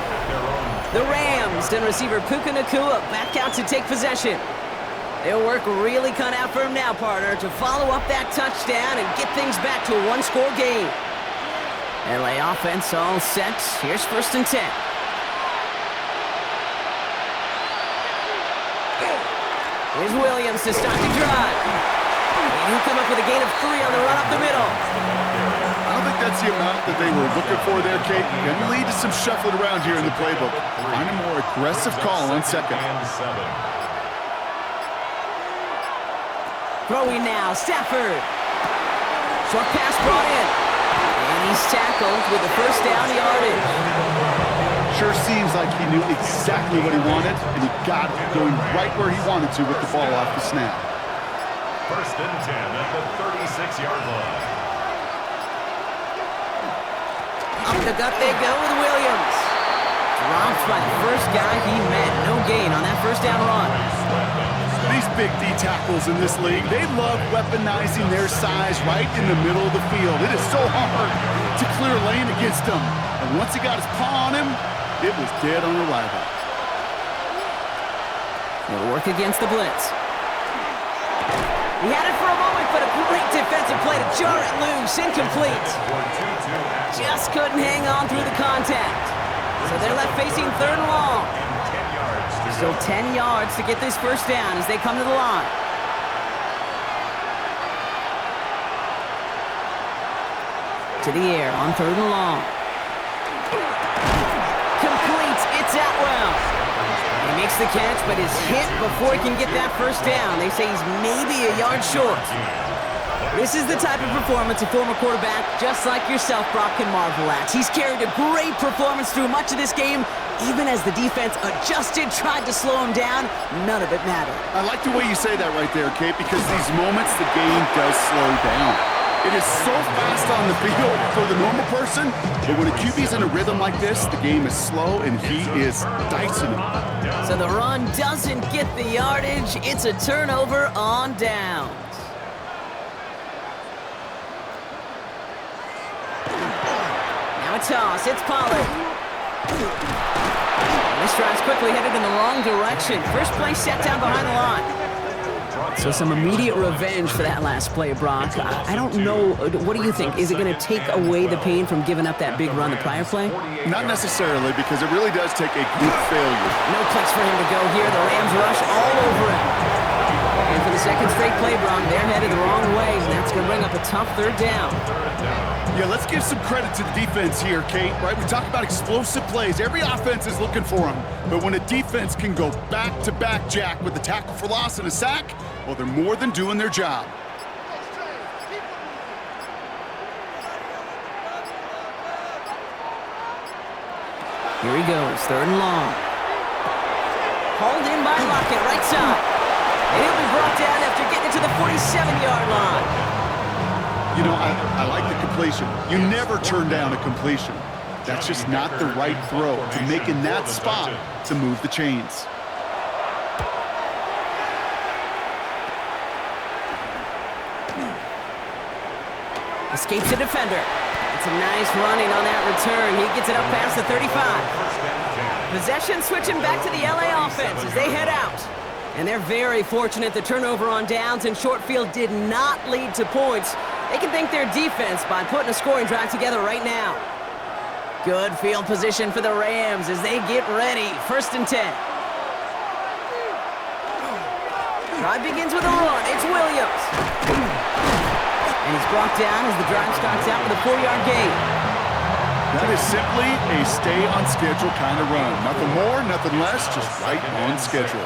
S2: The Rams and receiver Puka Nacua back out to take possession. Their work really cut out for him now, partner, to follow up that touchdown and get things back to a 1-score game. LA offense all set. Here's first and 10. Here's Williams to start the drive. And he'll come up with a gain of 3 on the run up the middle.
S5: I don't think that's the amount that they were looking for there, Kate. Going to lead to some shuffling around here in the playbook. Find a more aggressive call on second.
S4: And 7.
S2: Throwing now, Stafford. Short pass brought in. And he's tackled with the first down yardage.
S5: Sure seems like he knew exactly what he wanted, and he got it going right where he wanted to with the ball off the snap.
S4: First and 10 at the 36-yard line.
S2: Up the gut they go with Williams. Dropped by the first guy he met. No gain on that first down run.
S5: These big D tackles in this league, they love weaponizing their size right in the middle of the field. It is so hard to clear lane against him. And once he got his paw on him, it was dead on arrival.
S2: He'll work against the blitz. He had it for a moment, but a great defensive play to jar it loose. Incomplete. Just couldn't hang on through the contact. So they're left facing third and long. Still 10 yards to get this first down as they come to the line. To the air on third and long. Complete. It's Atwell. He makes the catch, but is hit before he can get that first down. They say he's maybe a yard short. This is the type of performance a former quarterback, just like yourself, Brock, can marvel at. He's carried a great performance through much of this game. Even as the defense adjusted, tried to slow him down, none of it mattered.
S5: I like the way you say that right there, Kate, because these moments the game does slow down. It is so fast on the field for the normal person, but when a QB's in a rhythm like this, the game is slow and he is dicing it.
S2: So the run doesn't get the yardage. It's a turnover on downs. Now a toss. It's Pollard. This drive's quickly headed in the wrong direction. First play set down behind the line. So some immediate revenge for that last play, Brock. I don't know. What do you think? Is it going to take away the pain from giving up that big run the prior play?
S5: Not necessarily, because it really does take a group failure.
S2: No place for him to go here. The Rams rush all over him. And for the second straight play, Brock, they're headed the wrong way, and that's going to bring up a tough third down.
S5: Yeah, let's give some credit to the defense here, Kate, right? We talk about explosive plays. Every offense is looking for them. But when a defense can go back-to-back, Jack, with a tackle for loss and a sack, well, they're more than doing their job.
S2: Here he goes, third and long. Hauled in by Lockett, right side. And he'll be brought down after getting to the 47-yard line.
S5: You know, I like the completion. You never turn down a completion. That's just not the right throw to make in that spot to move the chains.
S2: Escapes the defender. It's a nice running on that return. He gets it up past the 35. Possession switching back to the LA offense as they head out. And they're very fortunate the turnover on downs and short field did not lead to points. They can thank their defense by putting a scoring drive together right now. Good field position for the Rams as they get ready. 1st and 10. Drive begins with a run. It's Williams. And he's brought down as the drive starts out with a 4-yard gain.
S5: That is simply a stay-on-schedule kind of run. Nothing more, nothing less, just right on schedule.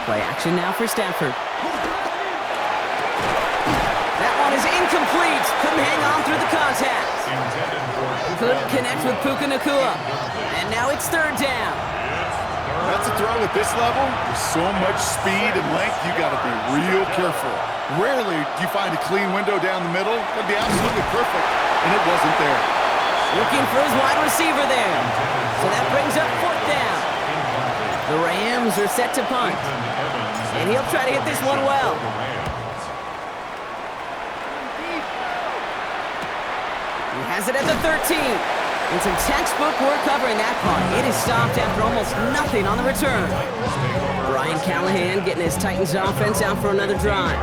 S2: Play action now for Stafford. That one is incomplete. Couldn't hang on through the contact. Couldn't connect with Puka Nacua. And now it's 3rd down.
S5: That's a throw at this level. With so much speed and length, you got to be real careful. Rarely do you find a clean window down the middle. That'd be absolutely perfect, and it wasn't there.
S2: Looking for his wide receiver there. So that brings up 4th down. The Rams are set to punt. And he'll try to hit this one well. He has it at the 13. And some textbook work covering that punt. It is stopped after almost nothing on the return. Brian Callahan getting his Titans offense out for another drive.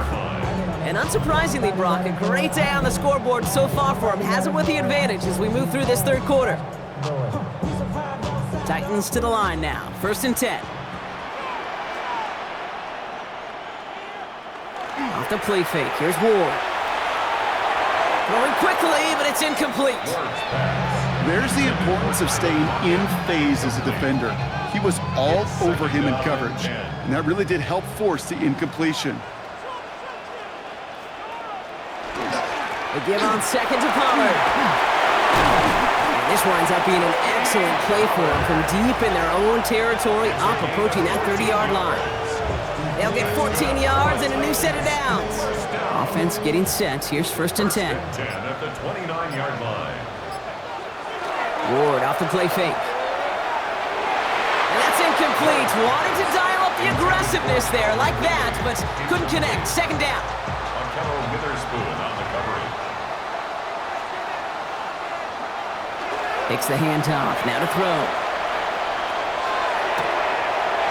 S2: And unsurprisingly, Brock, a great day on the scoreboard so far for him. Has him with the advantage as we move through this 3rd quarter. Titans to the line now. 1st and 10. Off the play fake. Here's Ward. Throwing quickly, but it's incomplete.
S5: There's the importance of staying in phase as a defender. He was all over him in coverage, and that really did help force the incompletion.
S2: They give on 2nd to Pollard. And this winds up being an excellent play for them from deep in their own territory, up approaching that 30-yard line. They'll get 14 yards and a new set of downs. Offense getting set. Here's 1st and 10.
S4: 10 at the 29-yard line.
S2: Ward off the play fake. And that's incomplete. Wanted to dial up the aggressiveness there like that, but couldn't connect. 2nd down.
S4: Markello Witherspoon on the covering.
S2: Takes the handoff. Now to throw.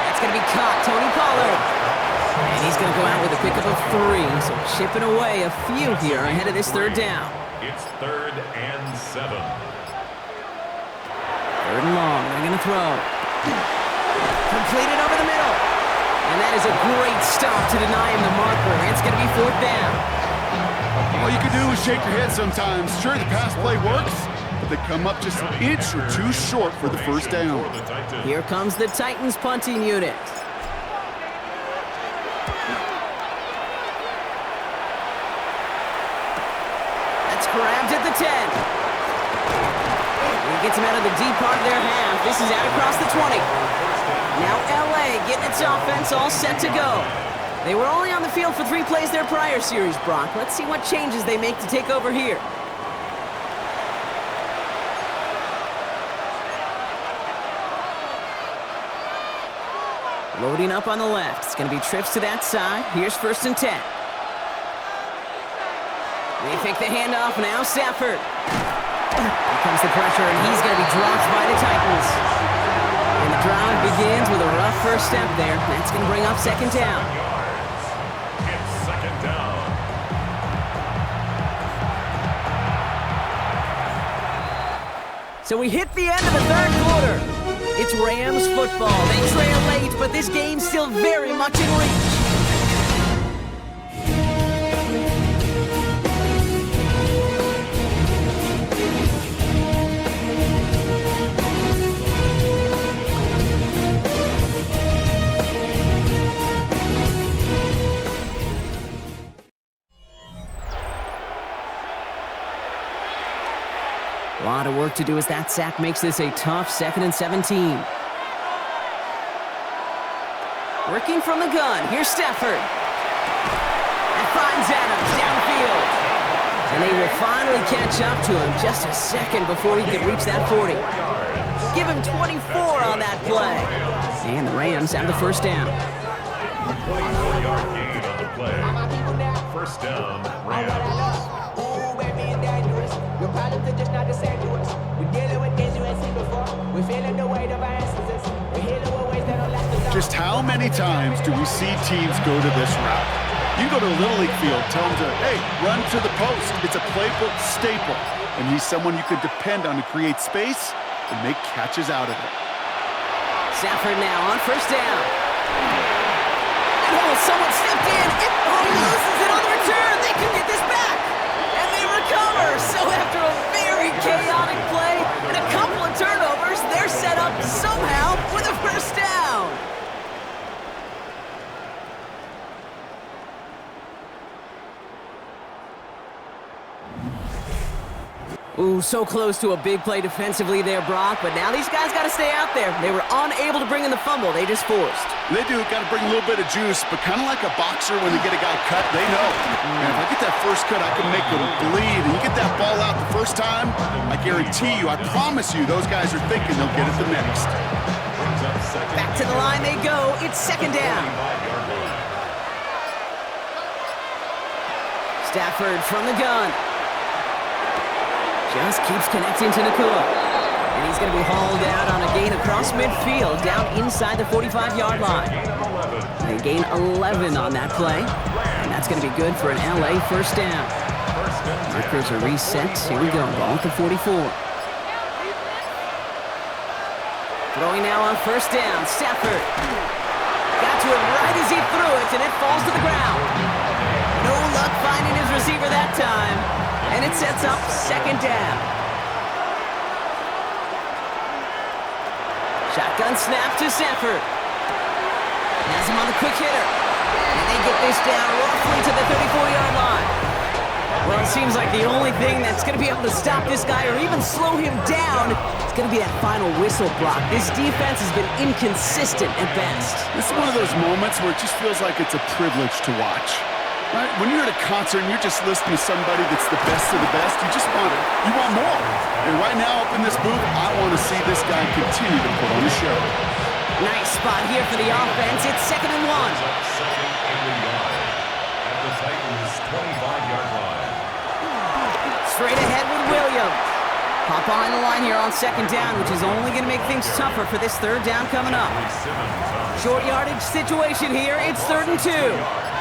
S2: That's going to be caught. Tony Pollard. And he's going to go out with a pickup of 3. So chipping away a few here ahead of this 3rd down.
S4: It's 3rd and 7.
S2: 3rd and long. They're going to throw. Completed over the middle. And that is a great stop to deny him the marker. It's going to be 4th down.
S5: All you can do is shake your head sometimes. Sure, the pass play works, but they come up just an inch or 2 short for the 1st down.
S2: Here comes the Titans punting unit. That's grabbed at the 10. He gets him out of the deep part of their half. This is out across the 20. Now LA getting its offense all set to go. They were only on the field for 3 plays their prior series, Brock. Let's see what changes they make to take over here. Loading up on the left. It's going to be trips to that side. Here's 1st and 10. They fake the handoff. Now Stafford. Here comes the pressure, and he's going to be dropped by the Titans. And the drive begins with a rough first step there. That's going to bring up 2nd down.
S4: It's 2nd down.
S2: So we hit the end of the 3rd quarter. It's Rams football. They trail late, but this game's still very much in reach. A lot of work to do as that sack makes this a tough 2nd and 17. Working from the gun. Here's Stafford. And finds Adams downfield. And they will finally catch up to him just a second before he can reach that 40. Give him 24 on that play. And the Rams have the first down.
S4: 24-yard gain on the play. First down, Rams.
S5: Just how many times do we see teams go to this route? You go to a Little League field, tell them to, hey, run to the post. It's a playbook staple. And he's someone you can depend on to create space and make catches out of it.
S2: Stafford now on first down. Oh, someone stepped in. He loses it on the return. They can get this back. And they recover. So after a very chaotic play and a couple of turnovers, they're set up somehow with a first down. Ooh, so close to a big play defensively there, Brock, but now these guys got to stay out there. They were unable to bring in the fumble they just forced.
S5: They do, got to bring a little bit of juice, but kind of like a boxer when they get a guy cut, they know. Man, if I get that first cut, I can make them bleed. And you get that ball out the first time, I guarantee you, I promise you, those guys are thinking they'll get it the next.
S2: Back to the line they go. It's second down. Stafford from the gun. Just keeps connecting to Nakua. And he's going to be hauled out on a gain across midfield, down inside the 45-yard line. They gain 11 on that play. And that's going to be good for an LA first down. Markers are reset. Here we go. Ball at the 44. Throwing now on first down. Stafford. Got to it right as he threw it, and it falls to the ground. No luck finding his receiver that time. And it sets up second down. Shotgun snap to Stafford. Has him on the quick hitter. And they get this down roughly to the 34-yard line. Well, it seems like the only thing that's going to be able to stop this guy or even slow him down is going to be that final whistle block. This defense has been inconsistent at best.
S5: This is one of those moments where it just feels like it's a privilege to watch. Right? When you're at a concert and you're just listening to somebody that's the best of the best, you just want it. You want more. And right now up in this booth, I want to see this guy continue to put on a show.
S2: Nice spot here for the offense. It's 2nd and 1.
S4: Second and the yard at the Titans' 25-yard line.
S2: Straight ahead with Williams. Hop on the line here on second down, which is only going to make things tougher for this third down coming up. Short yardage situation here. It's 3rd and 2.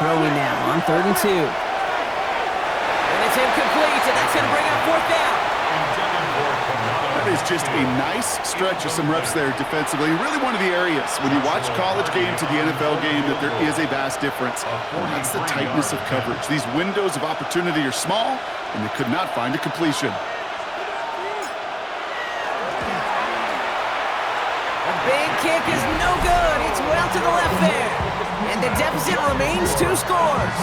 S2: Throwing now on 3rd and 2. And it's incomplete, and that's going to bring up 4th down.
S5: That is just a nice stretch of some reps there defensively. Really one of the areas when you watch college game to the NFL game that there is a vast difference. And that's the tightness of coverage. These windows of opportunity are small, and they could not find a completion.
S2: A big kick is no good. It's well to the left there. And the deficit remains 2 scores.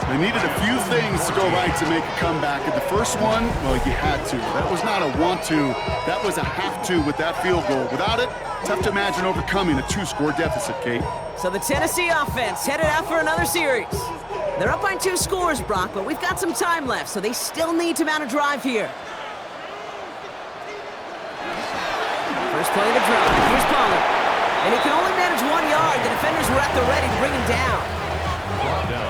S5: They needed a few things to go right to make a comeback. And the first one, well, you had to. That was not a want-to. That was a have-to with that field goal. Without it, tough to imagine overcoming a 2-score deficit, Kate.
S2: So the Tennessee offense headed out for another series. They're up by 2 scores, Brock, but we've got some time left, so they still need to mount a drive here. First play of the drive. Here's Pollard. And he can only manage 1 yard. The defenders were at the ready to bring him down.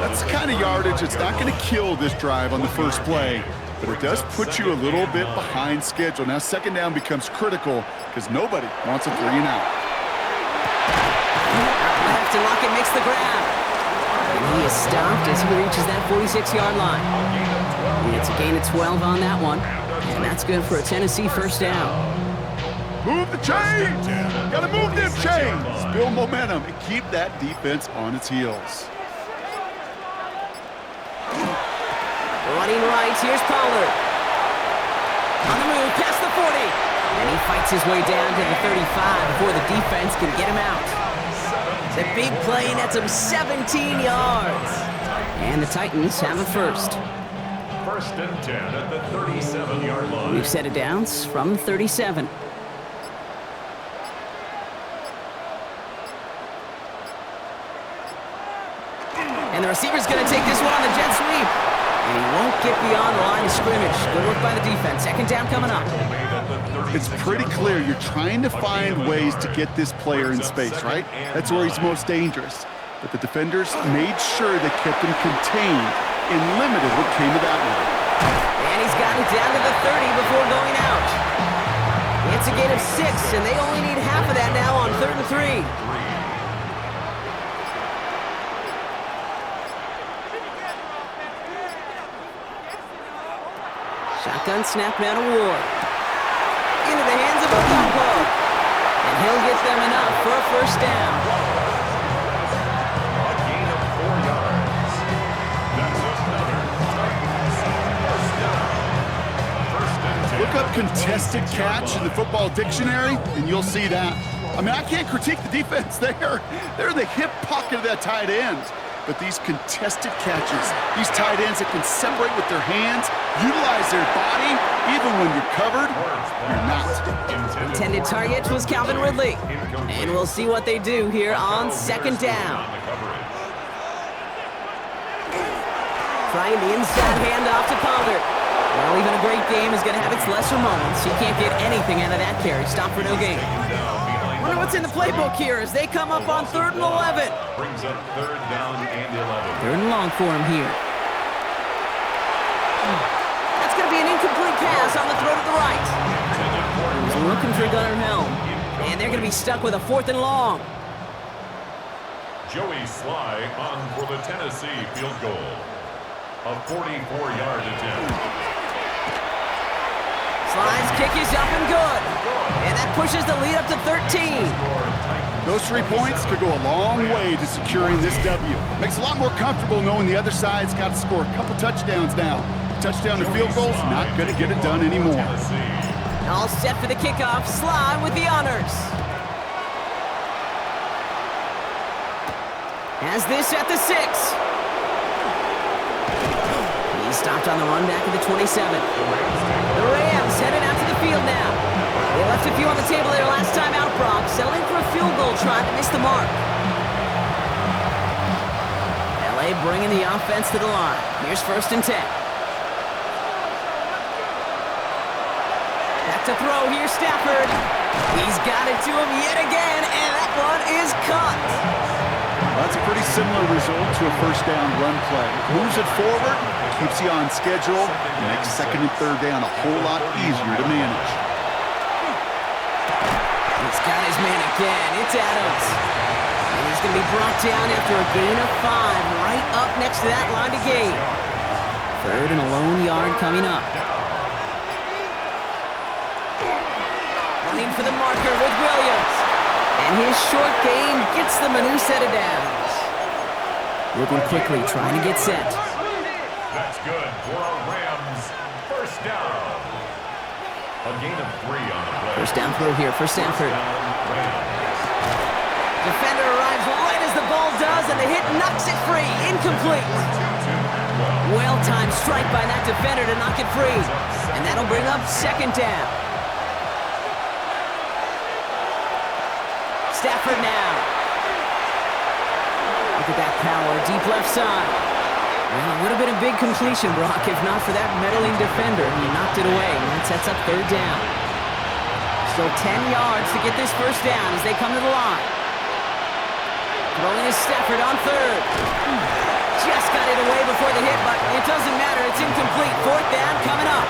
S5: That's the kind of yardage that's not going to kill this drive on the first play, but it does put you a little bit behind schedule. Now second down becomes critical because nobody wants a 3-and-out.
S2: Left and Lockett makes the grab. And he is stopped as he reaches that 46-yard line. And it's a gain of 12 on that one. And that's good for a Tennessee first down.
S5: Move the chains! Gotta move them chains! Build momentum and keep that defense on its heels.
S2: Running right, here's Pollard. On the move, past the 40. And he fights his way down to the 35 before the defense can get him out. The big play nets him 17 yards. And the Titans have a first.
S4: 1st and 10 at the 37-yard line.
S2: We've set it down from 37. the receiver's going to take this one on the jet sweep. And he won't get beyond the line of scrimmage. Good work by the defense. Second down coming up.
S5: It's pretty clear you're trying to find ways to get this player in space, right? That's where he's most dangerous. But the defenders made sure they kept him contained and limited what came of that one.
S2: And he's got it down to the 30 before going out. It's a gain of 6, and they only need half of that now on 3rd and 3. Shotgun snap now to Ward. Into the hands of Ocampo. And he'll get them enough for a first down.
S4: A gain of 4 yards. That's another first down. First and 10.
S5: Look up contested catch in the football dictionary, and you'll see that. I mean, I can't critique the defense there. They're in the hip pocket of that tight end. But these contested catches, these tight ends that can separate with their hands, utilize their body, even when you're covered, you're not.
S2: Intended target was Calvin Ridley. And we'll see what they do here on 2nd down. Trying the inside handoff to Pollard. Well, even a great game is going to have its lesser moments. You can't get anything out of that carry. Stop for no gain. Wonder what's in the playbook here as they come up on 3rd and 11.
S4: Brings up 3rd down and 11.
S2: 3rd and long for him here. That's going to be an incomplete pass on the throw to the right. He's looking for Gunnar Helm. And they're going to be stuck with a 4th and long.
S4: Joey Sly on for the Tennessee field goal. A 44-yard attempt.
S2: Sly's kick is up and good. And that pushes the lead up to 13.
S5: Those 3 points could go a long way to securing this W. Makes it a lot more comfortable knowing the other side's got to score a couple touchdowns now. Touchdown to field goals, not going to get it done anymore.
S2: All set for the kickoff. Sly with the honors. Has this at the 6. He's stopped on the run back at the 27. The Rams headed out to the field now. They left a few on the table there last time out, Brock, settling for a field goal try to miss the mark. LA bringing the offense to the line. Here's 1st and 10. Back to throw, here's Stafford. He's got it to him yet again, and that one is caught.
S5: That's a pretty similar result to a first down run play. Moves it forward, keeps you on schedule, and makes 2nd and 3rd down a whole lot easier to manage.
S2: He's got his man again. It's Adams. And he's going to be brought down after a gain of 5 right up next to that line to gain. 3rd and a lone yard coming up. Running for the marker with Williams. And his short gain gets them a new set of downs. Looking quickly, trying to get set.
S4: That's good for a Rams first down. A gain of 3 on the play.
S2: First down throw here for Stafford. Defender arrives right as the ball does, and the hit knocks it free. Incomplete. Well-timed strike by that defender to knock it free. And that'll bring up 2nd down. Stafford now. Look at that power, deep left side. Well, it would have been a big completion, Brock, if not for that meddling defender. He knocked it away, and that sets up 3rd down. Still 10 yards to get this first down as they come to the line. Throwing is Stafford on 3rd. Just got it away before the hit, but it doesn't matter. It's incomplete. 4th down coming up.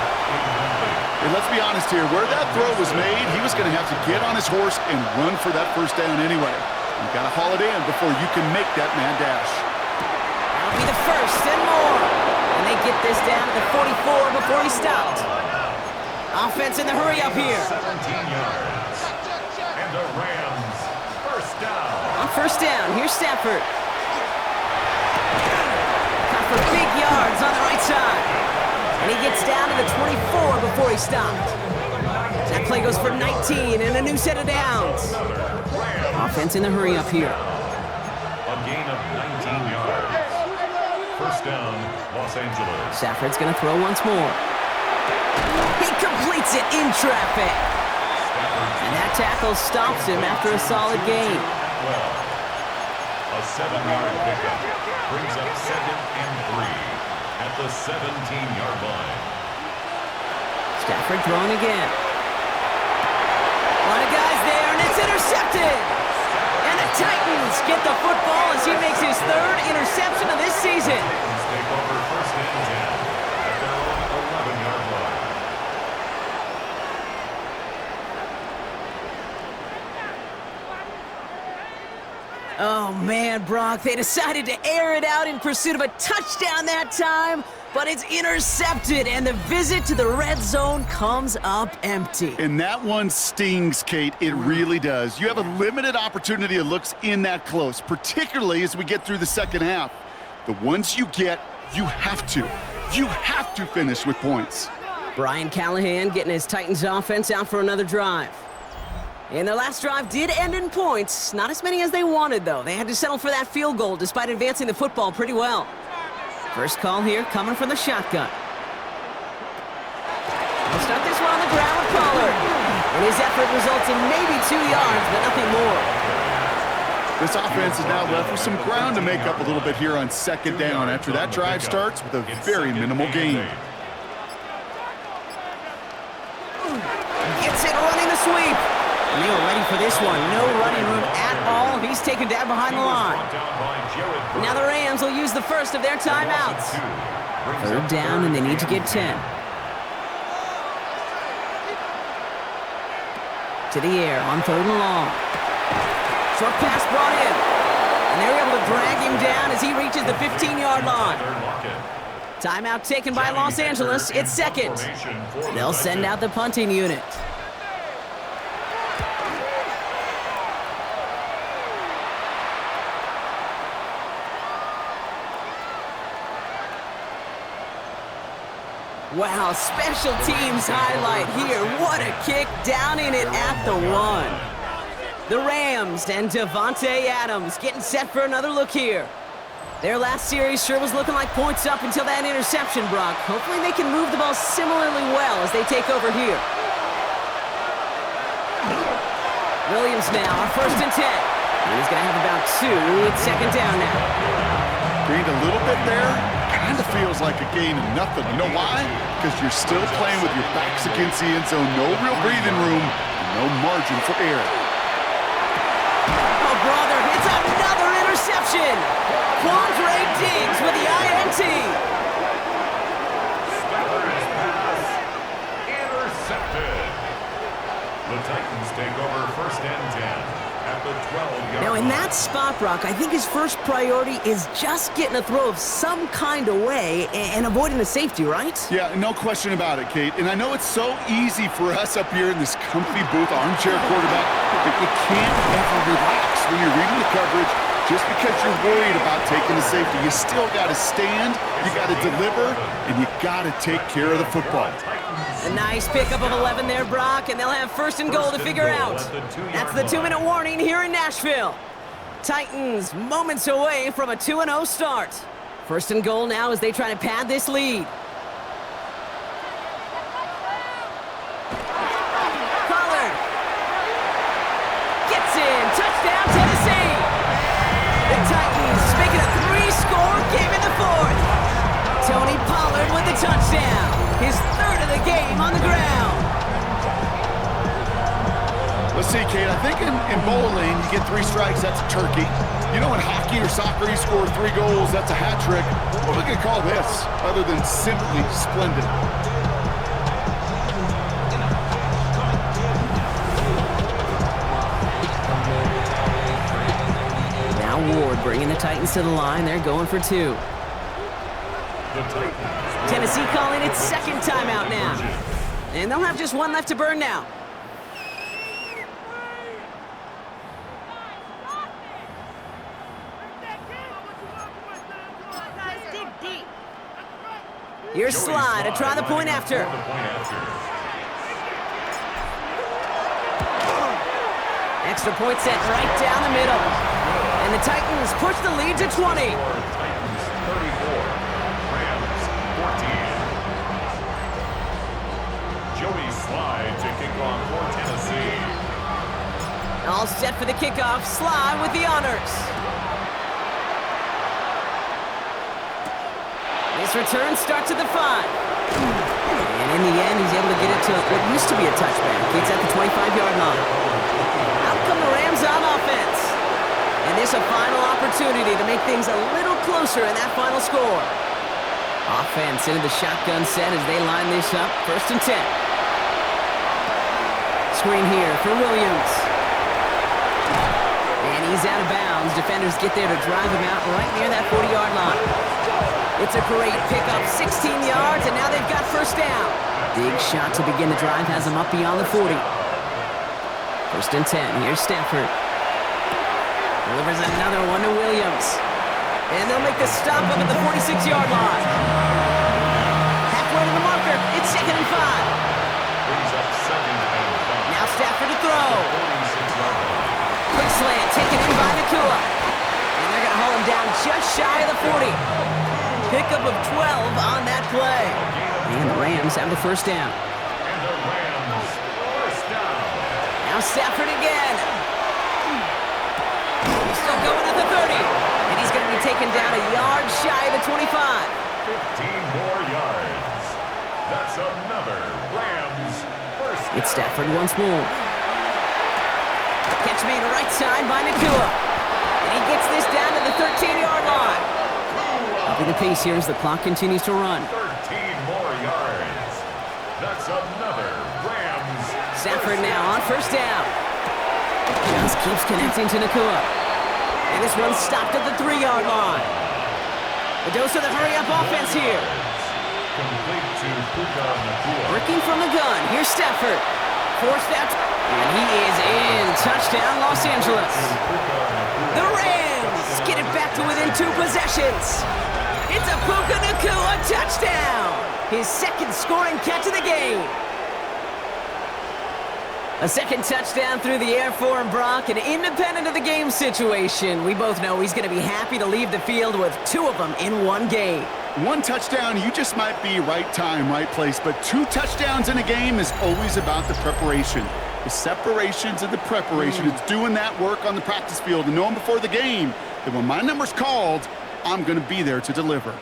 S5: And let's be honest here, where that throw was made, he was going to have to get on his horse and run for that first down anyway. You've got to haul it in before you can make that mad dash.
S2: That'll be the 1st and more. And they get this down to the 44 before he stopped. Offense in the hurry up here.
S4: 17 yards. And the Rams first down.
S2: On 1st down, here's Stafford. Cut for big yards on the right side. And he gets down to the 24 before he stopped. That play goes for 19 and a new set of downs. Offense in the hurry up here.
S4: A gain of 19 yards. First down, Los Angeles.
S2: Stafford's going to throw once more. He completes it in traffic. And that tackle stops him after a solid gain.
S4: A A 7-yard pickup brings up 2nd and 3 at the 17-yard line.
S2: Stafford throwing again. A lot of guys there, and it's intercepted. And the Titans get the football as he makes his 3rd interception of this season.
S4: Titans take over 1st and 10 at their own 11-yard line.
S2: Oh, man, Brock, they decided to air it out in pursuit of a touchdown that time, but it's intercepted, and the visit to the red zone comes up empty.
S5: And that one stings, Kate. It really does. You have a limited opportunity of looks in that close, particularly as we get through the second half. The ones you get, you have to finish with points.
S2: Brian Callahan getting his Titans offense out for another drive. And their last drive did end in points. Not as many as they wanted, though. They had to settle for that field goal despite advancing the football pretty well. First call here coming from the shotgun. They'll start this one on the ground with Pollard. And his effort results in maybe 2 yards, but nothing more.
S5: This offense is now left with some ground to make up a little bit here on 2nd down after that drive starts with a very minimal gain.
S2: Gets it running the sweep. And they were ready for this one. No running room at all. He's taken down behind the line. Now the Rams will use the first of their timeouts. 3rd down, and they need to get 10. To the air on 3rd and long. Short pass brought in. And they're able to drag him down as he reaches the 15-yard line. Timeout taken by Los Angeles. It's 2nd. They'll send out the punting unit. Wow, special teams highlight here. What a kick down in it at the 1. The Rams and Devontae Adams getting set for another look here. Their last series sure was looking like points up until that interception, Brock. Hopefully they can move the ball similarly well as they take over here. Williams now on 1st and 10. And he's going to have about 2. It's 2nd down now.
S5: Gained a little bit there. Kind of feels like a gain of nothing. You know why? Because you're still playing with your backs against the end zone. No real breathing room. No margin for error.
S2: Oh, brother, it's another interception. Quandre Diggs with the INT.
S4: Stafford's pass intercepted. The Titans take over 1st and 10 at the 12-yard
S2: Now, in
S4: line.
S2: that spot, Brock, I think his first priority is just getting a throw of some kind of way and avoiding a safety, right?
S5: Yeah, no question about it, Kate. And I know it's so easy for us up here in this comfy booth, armchair quarterback, but you can't ever relax when you're reading the coverage. Just because you're worried about taking the safety, you still got to stand, you got to deliver, and you got to take care of the football.
S2: A nice pickup of 11 there, Brock, and they'll have 1st and goal to figure out. That's the 2-minute warning here in Nashville. Titans moments away from a 2-0 start. 1st and goal now as they try to pad this lead. Pollard gets in. Touchdown, Tennessee. The Titans making a 3-score game in the 4th. Tony Pollard with the touchdown. His 3rd of the game on the ground.
S5: Let's see, Kate, I think in bowling, you get 3 strikes, that's a turkey. You know, in hockey or soccer, you score 3 goals, that's a hat trick. What are we going to call this, other than simply splendid?
S2: Now Ward bringing the Titans to the line. They're going for 2. Tennessee calling its 2nd timeout now. And they'll have just 1 left to burn now. Here's Sly to try the point after. Extra point set right down the middle. And the Titans push the lead to 20.
S4: Titans 34, Rams 14. Joey Sly to kick off for Tennessee.
S2: All set for the kickoff. Sly with the honors. This return starts at the 5. And in the end, he's able to get it to what used to be a touchback. It's at the 25-yard line. Out come the Rams on offense. And this a final opportunity to make things a little closer in that final score. Offense into the shotgun set as they line this up. 1st and 10. Screen here for Williams. And he's out of bounds. Defenders get there to drive him out right near that 40-yard line. It's a great pickup, 16 yards, and now they've got 1st down. Big shot to begin the drive has them up beyond the 40. 1st and 10. Here's Stafford. Delivers another one to Williams. And they'll make the stop up at the 46-yard line. Halfway to the marker. It's 2nd and 5.
S4: Brings up 2nd and 5.
S2: Now Stafford to throw.
S4: 46-yard line.
S2: Quick slant taken in by Nakua. And they're going to haul him down just shy of the 40. Pickup of 12 on that play. And the Rams have the 1st down.
S4: And the Rams 1st down.
S2: Now Stafford again. He's still going at the 30. And he's going to be taken down a yard shy of the 25.
S4: 15 more yards. That's another Rams 1st down.
S2: It's Stafford once more. Catch made right side by Nakua. And he gets this down to the 13-yard line. Upping the pace here as the clock continues to run.
S4: 13 more yards. That's another Rams.
S2: Stafford now on 1st down. Just keeps connecting to Nakua. And this one's stopped at the 3-yard line. The dose of the hurry-up offense here.
S4: Complete to Puka Nakua.
S2: Working from the gun. Here's Stafford. Forced out. And he is in. Touchdown, Los Angeles. The Rams get it back to within 2 possessions. It's a Puka Nakua touchdown. His 2nd scoring catch of the game. A 2nd touchdown through the air for him, Brock, and independent of the game situation, we both know he's going to be happy to leave the field with 2 of them in one game.
S5: 1 touchdown, you just might be right time, right place, but 2 touchdowns in a game is always about the preparation. The separations and the preparation. It's doing that work on the practice field and knowing before the game that when my number's called, I'm going to be there to deliver.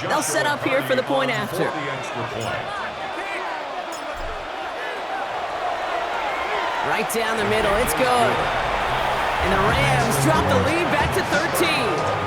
S2: They'll set up here for the point after.
S4: For the extra point.
S2: Right down the middle, it's good. And the Rams drop the lead back to 13.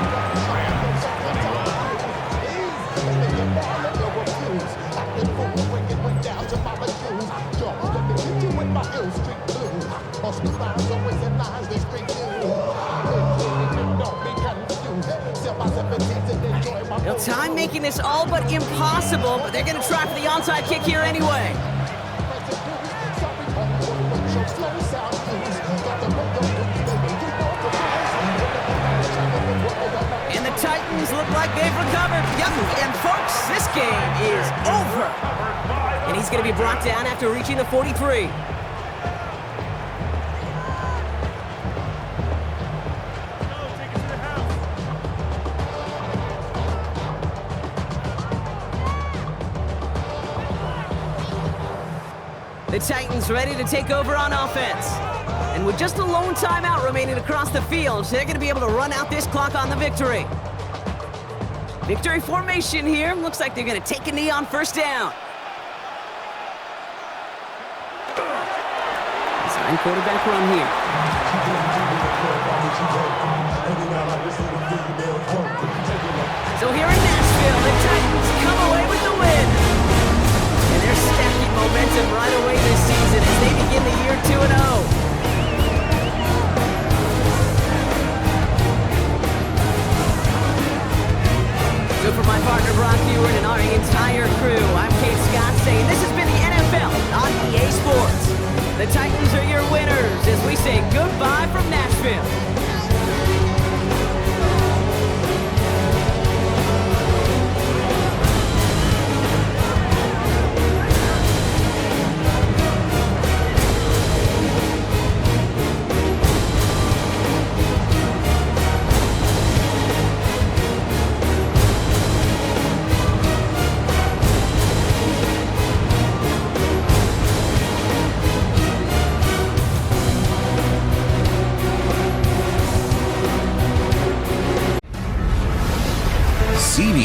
S2: They'll time making this all but impossible, but they're going to try for the onside kick here anyway. And the Titans look like they've recovered. Yep, and folks, this game is over. And he's going to be brought down after reaching the 43. The Titans ready to take over on offense. And with just a lone timeout remaining across the field, they're going to be able to run out this clock on the victory. Victory formation here. Looks like they're going to take a knee on 1st down. Design quarterback run here. So here in Nashville, the Titans come away with the win. And they're stacking momentum right away this season as they begin the year 2-0. So for my partner Brock Ewart and our entire crew, I'm Kate Scott saying this has been the NFL on EA Sports. The Titans are your winners as we say goodbye from Nashville.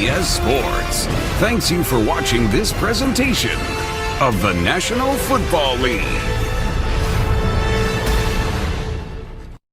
S1: CBS Sports. Thanks you for watching this presentation of the National Football League.